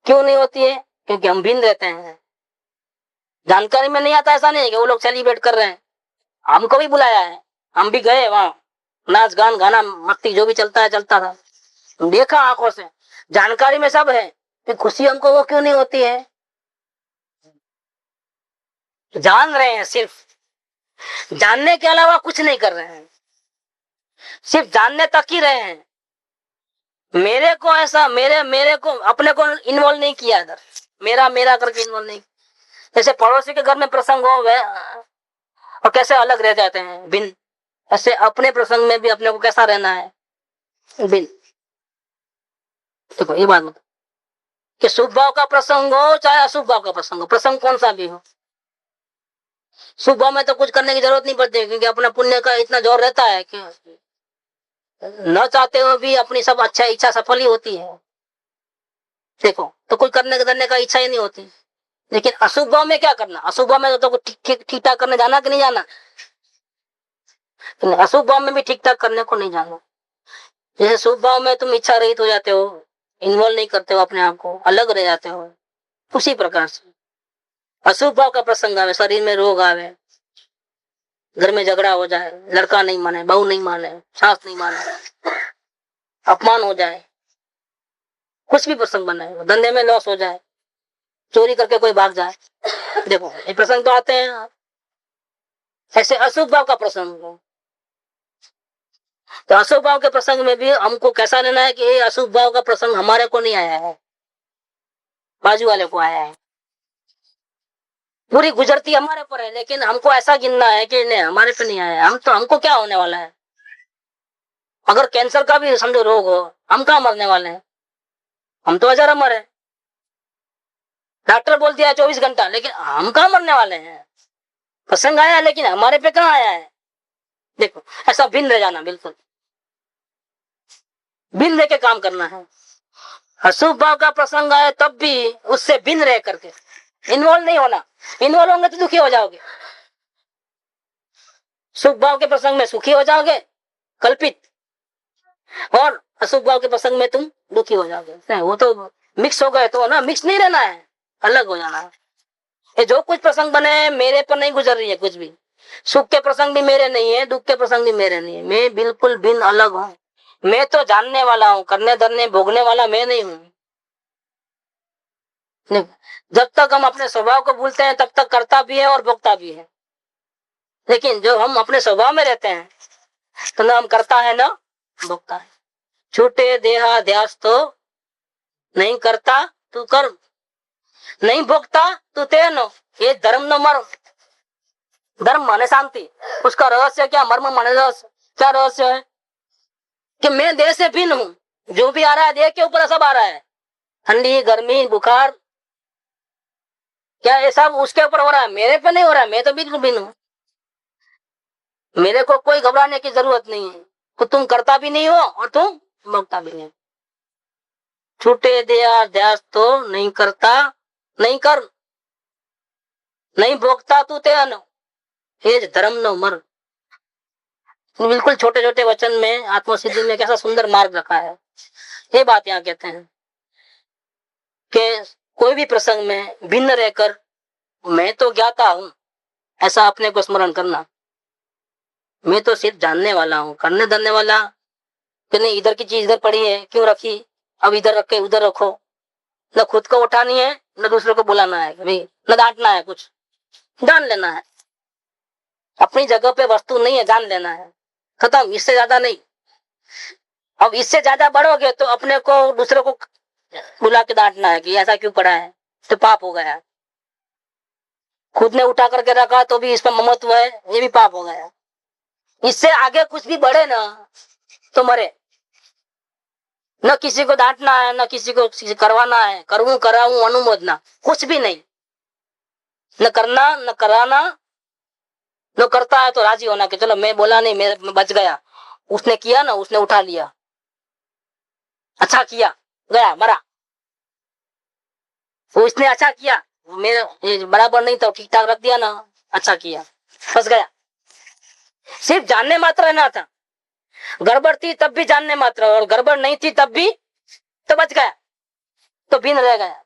क्यों नहीं होती है? क्योंकि हम भिन्न रहते हैं। जानकारी में नहीं आता ऐसा नहीं है कि वो लोग सेलिब्रेट कर रहे हैं, हमको भी बुलाया है, हम भी गए वहां, नाच गान गाना मस्ती जो भी चलता है चलता था, देखा आंखों से, जानकारी में सब है, कि खुशी हमको वो क्यों नहीं होती है? जान रहे हैं, सिर्फ जानने के अलावा कुछ नहीं कर रहे हैं, सिर्फ जानने तक ही रहे हैं। मेरे को ऐसा मेरे को अपने को इन्वॉल्व नहीं किया इधर, मेरा मेरा करके इन्वॉल्व नहीं। जैसे पड़ोसी के घर में प्रसंग हो वह और कैसे अलग रह जाते हैं, भिन्न, ऐसे अपने प्रसंग में भी अपने को कैसा रहना है, भिन्न। देखो ये बात मतलब कि शुभ भाव का प्रसंग हो चाहे अशुभ भाव का प्रसंग हो, प्रसंग कौन सा भी हो, शुभ भाव में तो कुछ करने की जरूरत नहीं पड़ती, क्योंकि अपना पुण्य का इतना जोर रहता है कि न चाहते हुए भी अपनी सब अच्छा इच्छा सफल ही होती है। देखो तो कोई करने का इच्छा ही नहीं होती। लेकिन अशुभ भाव में क्या करना? अशुभ भाव में तो ठीक ठाक करने जाना कि नहीं जाना? तो अशुभ भाव में भी ठीक ठाक करने को नहीं जाना। जैसे शुभ भाव में तुम इच्छा रहित हो जाते हो, इन्वॉल्व नहीं करते हो अपने आप को, अलग रह जाते हो, उसी प्रकार से अशुभ भाव का प्रसंग आवे, शरीर में रोग आवे, घर में झगड़ा हो जाए, लड़का नहीं माने, बहू नहीं माने, सास नहीं माने, अपमान हो जाए, कुछ भी प्रसंग बनाए, धंधे में लॉस हो जाए, चोरी करके कोई भाग जाए, देखो ये प्रसंग तो आते हैं। ऐसे अशुभ भाव का प्रसंग हो, तो अशुभ भाव के प्रसंग में भी हमको कैसा लेना है कि ये अशुभ भाव का प्रसंग हमारे को नहीं आया है, बाजू वाले को आया है। पूरी गुजरती हमारे पर है, लेकिन हमको ऐसा गिनना है कि नहीं हमारे पे नहीं आया है। हमको क्या होने वाला है? अगर कैंसर का भी समझो रोग हो, हम कहाँ मरने वाले हैं? हम तो अजर अमर है, डॉक्टर बोल दिया 24 घंटा, लेकिन हम कहाँ मरने वाले हैं? प्रसंग आया है लेकिन हमारे पे कहाँ आया है? देखो ऐसा भिन्न रह जाना बिल्कुल। बिन रह के काम करना है। अशुभ भाव का प्रसंग आए तब भी उससे बिन रह करके, इन्वॉल्व नहीं होना। इन्वॉल्व होंगे तो दुखी हो जाओगे। शुभ भाव के प्रसंग में सुखी हो जाओगे कल्पित, और अशुभ भाव के प्रसंग में तुम दुखी हो जाओगे। नहीं, वो तो मिक्स हो गए तो ना, मिक्स नहीं रहना है, अलग हो जाना है। ये जो कुछ प्रसंग बने मेरे पर नहीं गुजर रही है कुछ भी। सुख के प्रसंग भी मेरे नहीं है, दुख के प्रसंग भी मेरे नहीं है। मैं बिल्कुल भिन्न अलग हूँ। मैं तो जानने वाला हूँ, करने धरने भोगने वाला मैं नहीं हूँ। जब तक हम अपने स्वभाव को भूलते हैं तब तक करता भी है और भोगता भी है। लेकिन जो हम अपने स्वभाव में रहते हैं तो ना हम करता है ना भोगता है। छूटे देहाध्यास तो नहीं करता तू कर्म, नहीं भोगता तू तेनो, ये धर्म न मर्म। धर्म माने शांति, उसका रहस्य क्या? मर्म माने रहस्य। क्या रहस्य है? कि मैं देह से भिन्न हूं। जो भी आ रहा है देह के ऊपर सब आ रहा है, ठंडी गर्मी बुखार, क्या ये सब उसके ऊपर हो रहा है, मेरे पे नहीं हो रहा है। मैं तो बिल्कुल भिन्न हूं, मेरे को कोई घबराने की जरूरत नहीं है। तो तुम करता भी नहीं हो और तुम भोगता भी नहीं। छूटे देहाध्यास तो नहीं करता, नहीं कर, नहीं भोगता तू तेन, ये धर्म न मर। बिल्कुल छोटे छोटे वचन में आत्मसिद्धि में कैसा सुंदर मार्ग रखा है। ये बात यहाँ कहते हैं कि कोई भी प्रसंग में भिन्न रहकर मैं तो ज्ञाता हूं, ऐसा अपने को स्मरण करना। मैं तो सिर्फ जानने वाला हूँ, करने धरने वाला कि नहीं। इधर की चीज इधर पड़ी है, क्यों रखी, अब इधर रख के उधर रखो। न खुद को उठानी है न दूसरे को बुलाना है, न डांटना है, कुछ जान लेना है। अपनी जगह पे वस्तु नहीं है, जान लेना है, खत्म। इससे ज्यादा नहीं। अब इससे ज्यादा बढ़ोगे तो अपने को दूसरे को बुला के डांटना है कि ऐसा क्यों पड़ा है, तो पाप हो गया। खुद ने उठा करके रखा तो भी इस पर ममत्व है, ये भी पाप हो गया। इससे आगे कुछ भी बढ़े ना तो मरे। न किसी को डांटना है, न किसी को करवाना है, करूं कराऊं अनुमोदना, कुछ भी नहीं। न करना न कराना, न करता है तो राजी होना कि चलो मैं बोला नहीं, मैं बच गया। उसने किया ना, उसने उठा लिया, अच्छा किया, गया मरा। वो इसने अच्छा किया, मेरे बराबर नहीं था, ठीक ठाक रख दिया ना, अच्छा किया, फंस गया। सिर्फ जानने मात्र रहना था। गड़बड़ थी तब भी जानने मात्र, और गड़बड़ नहीं थी तब भी तो बच गया, तो भिन्न रह गया।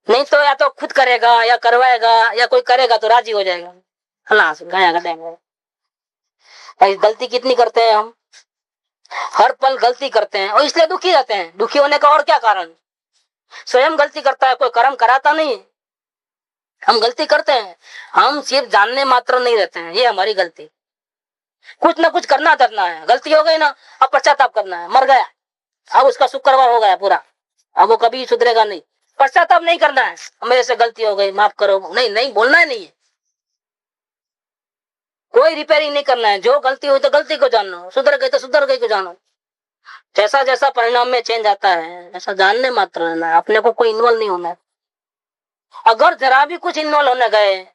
नहीं तो या तो खुद करेगा या करवाएगा या कोई करेगा तो राजी हो जाएगा, खलास गया गड्ढे में। गलती कितनी करते हैं हम, हर पल गलती करते हैं और इसलिए दुखी रहते हैं। दुखी होने का और क्या कारण? स्वयं गलती करता है, कोई कर्म कराता नहीं। हम गलती करते हैं, हम सिर्फ जानने मात्र नहीं रहते हैं, ये हमारी गलती। कुछ ना कुछ करना धरना है, गलती हो गई ना, अब पश्चाताप करना है, मर गया, अब उसका शुक्रवार हो गया पूरा, अब वो कभी सुधरेगा नहीं। पश्चाताप नहीं करना है, मेरे से गलती हो गई माफ करो, नहीं नहीं बोलना है, नहीं है। कोई रिपेयरिंग नहीं करना है। जो गलती हुई तो गलती को जानो, सुधर गई तो सुधर गई को जानो। जैसा जैसा परिणाम में चेंज आता है ऐसा जानने मात्र रहना है, अपने को कोई इन्वॉल्व नहीं होना है। अगर जरा भी कुछ इन्वॉल्व होने गए,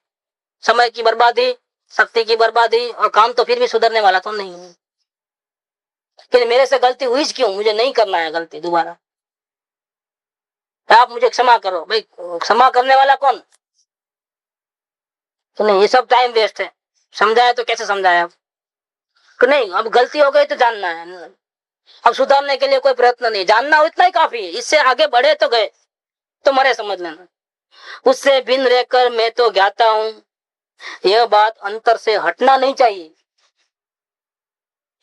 समय की बर्बादी, शक्ति की बर्बादी, और काम तो फिर भी सुधरने वाला तो नहीं है। कि मेरे से गलती हुई क्यों, मुझे नहीं करना है गलती दोबारा, आप मुझे क्षमा करो। भाई क्षमा करने वाला कौन? तो नहीं, ये सब टाइम वेस्ट है। समझाया तो कैसे समझाया? कि नहीं, अब गलती हो गई तो जानना है, अब सुधारने के लिए कोई प्रयत्न नहीं, जानना उतना ही काफी है। इससे आगे बढ़े तो गए, तो मरे समझ लेना। उससे भिन्न रहकर मैं तो ज्ञाता हूं, यह बात अंतर से हटना नहीं चाहिए।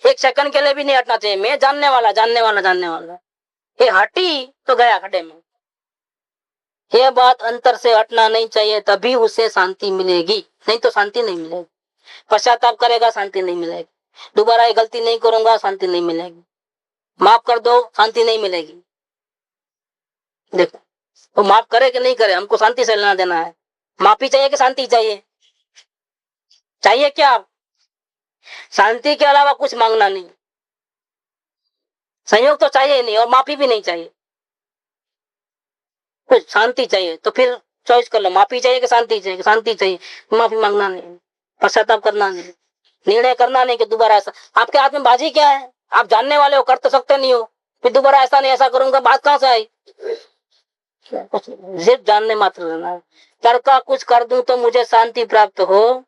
एक सेकंड के लिए भी नहीं हटना चाहिए। मैं जानने वाला जानने वाला जानने वाला, ये हटी तो गया खड्डे में। यह बात अंतर से हटना नहीं चाहिए, तभी उसे शांति मिलेगी, नहीं तो शांति नहीं मिलेगी। पश्चाताप करेगा, शांति नहीं मिलेगी। दोबारा ये गलती नहीं करूंगा, शांति नहीं मिलेगी। माफ कर दो, शांति नहीं मिलेगी। देखो वो माफ करे कि नहीं करे, हमको शांति से लेना देना है। माफी चाहिए कि शांति चाहिए? चाहिए क्या? शांति के अलावा कुछ मांगना नहीं, संयोग तो चाहिए नहीं, और माफी भी नहीं चाहिए, कुछ शांति चाहिए। तो फिर चॉइस कर लो, माफी चाहिए कि शांति चाहिए? शांति चाहिए, माफी मांगना नहीं, पश्चाताप करना नहीं, निर्णय करना नहीं कि दोबारा ऐसा। आपके हाथ में बाजी क्या है? आप जानने वाले हो, कर तो सकते नहीं हो, फिर दोबारा ऐसा नहीं ऐसा करूंगा, बात कहां से आई? सिर्फ जानने मात्र रहना है। कर का कुछ कर दूं तो मुझे शांति प्राप्त हो,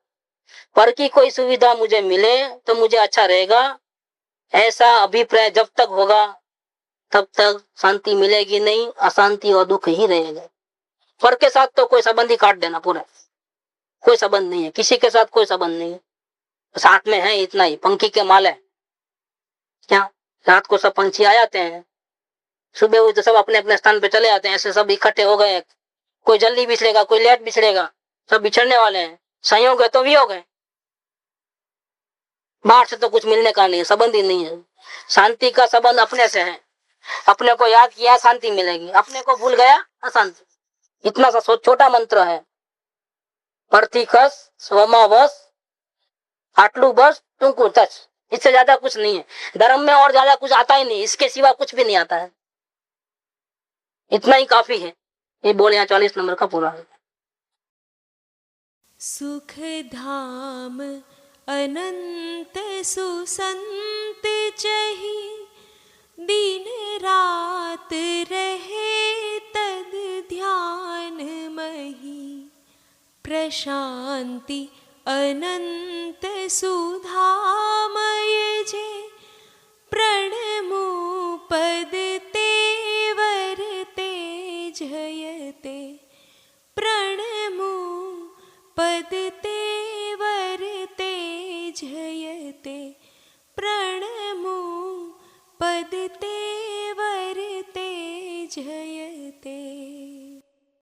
पर की कोई सुविधा मुझे मिले तो मुझे अच्छा रहेगा, ऐसा अभिप्राय जब तक होगा तब तक शांति मिलेगी नहीं, अशांति और दुख ही रहेगा। पर के साथ तो कोई संबंध ही काट देना पूरा, कोई संबंध नहीं है, किसी के साथ कोई संबंध नहीं है, साथ में है इतना ही, पंखी के माल है क्या? रात को सब पंछी आ जाते हैं, सुबह हुई तो सब अपने अपने स्थान पे चले आते हैं, ऐसे सब इकट्ठे हो गए, कोई जल्दी बिछड़ेगा, कोई लेट बिछड़ेगा, सब बिछड़ने वाले हैं, संयोग है तो वियोग है, बाहर से तो कुछ मिलने का नहीं है, संबंध ही नहीं है। शांति का संबंध अपने से है, अपने को याद किया शांति मिलेगी, अपने को भूल गया अशांति। इतना सा छोटा मंत्र है, प्रतीकस स्वमावस आटलू बस तुमको टच, इससे ज्यादा कुछ नहीं है। धर्म में और ज्यादा कुछ आता ही नहीं, इसके सिवा कुछ भी नहीं आता है, इतना ही काफी है। ये बोल यहाँ 40 नंबर का पूरा है। सुख धाम अनंत सुसंत चही, दिन रात रहे तद ध्यान मही, प्रशांति अनंत सुधामय जे प्रण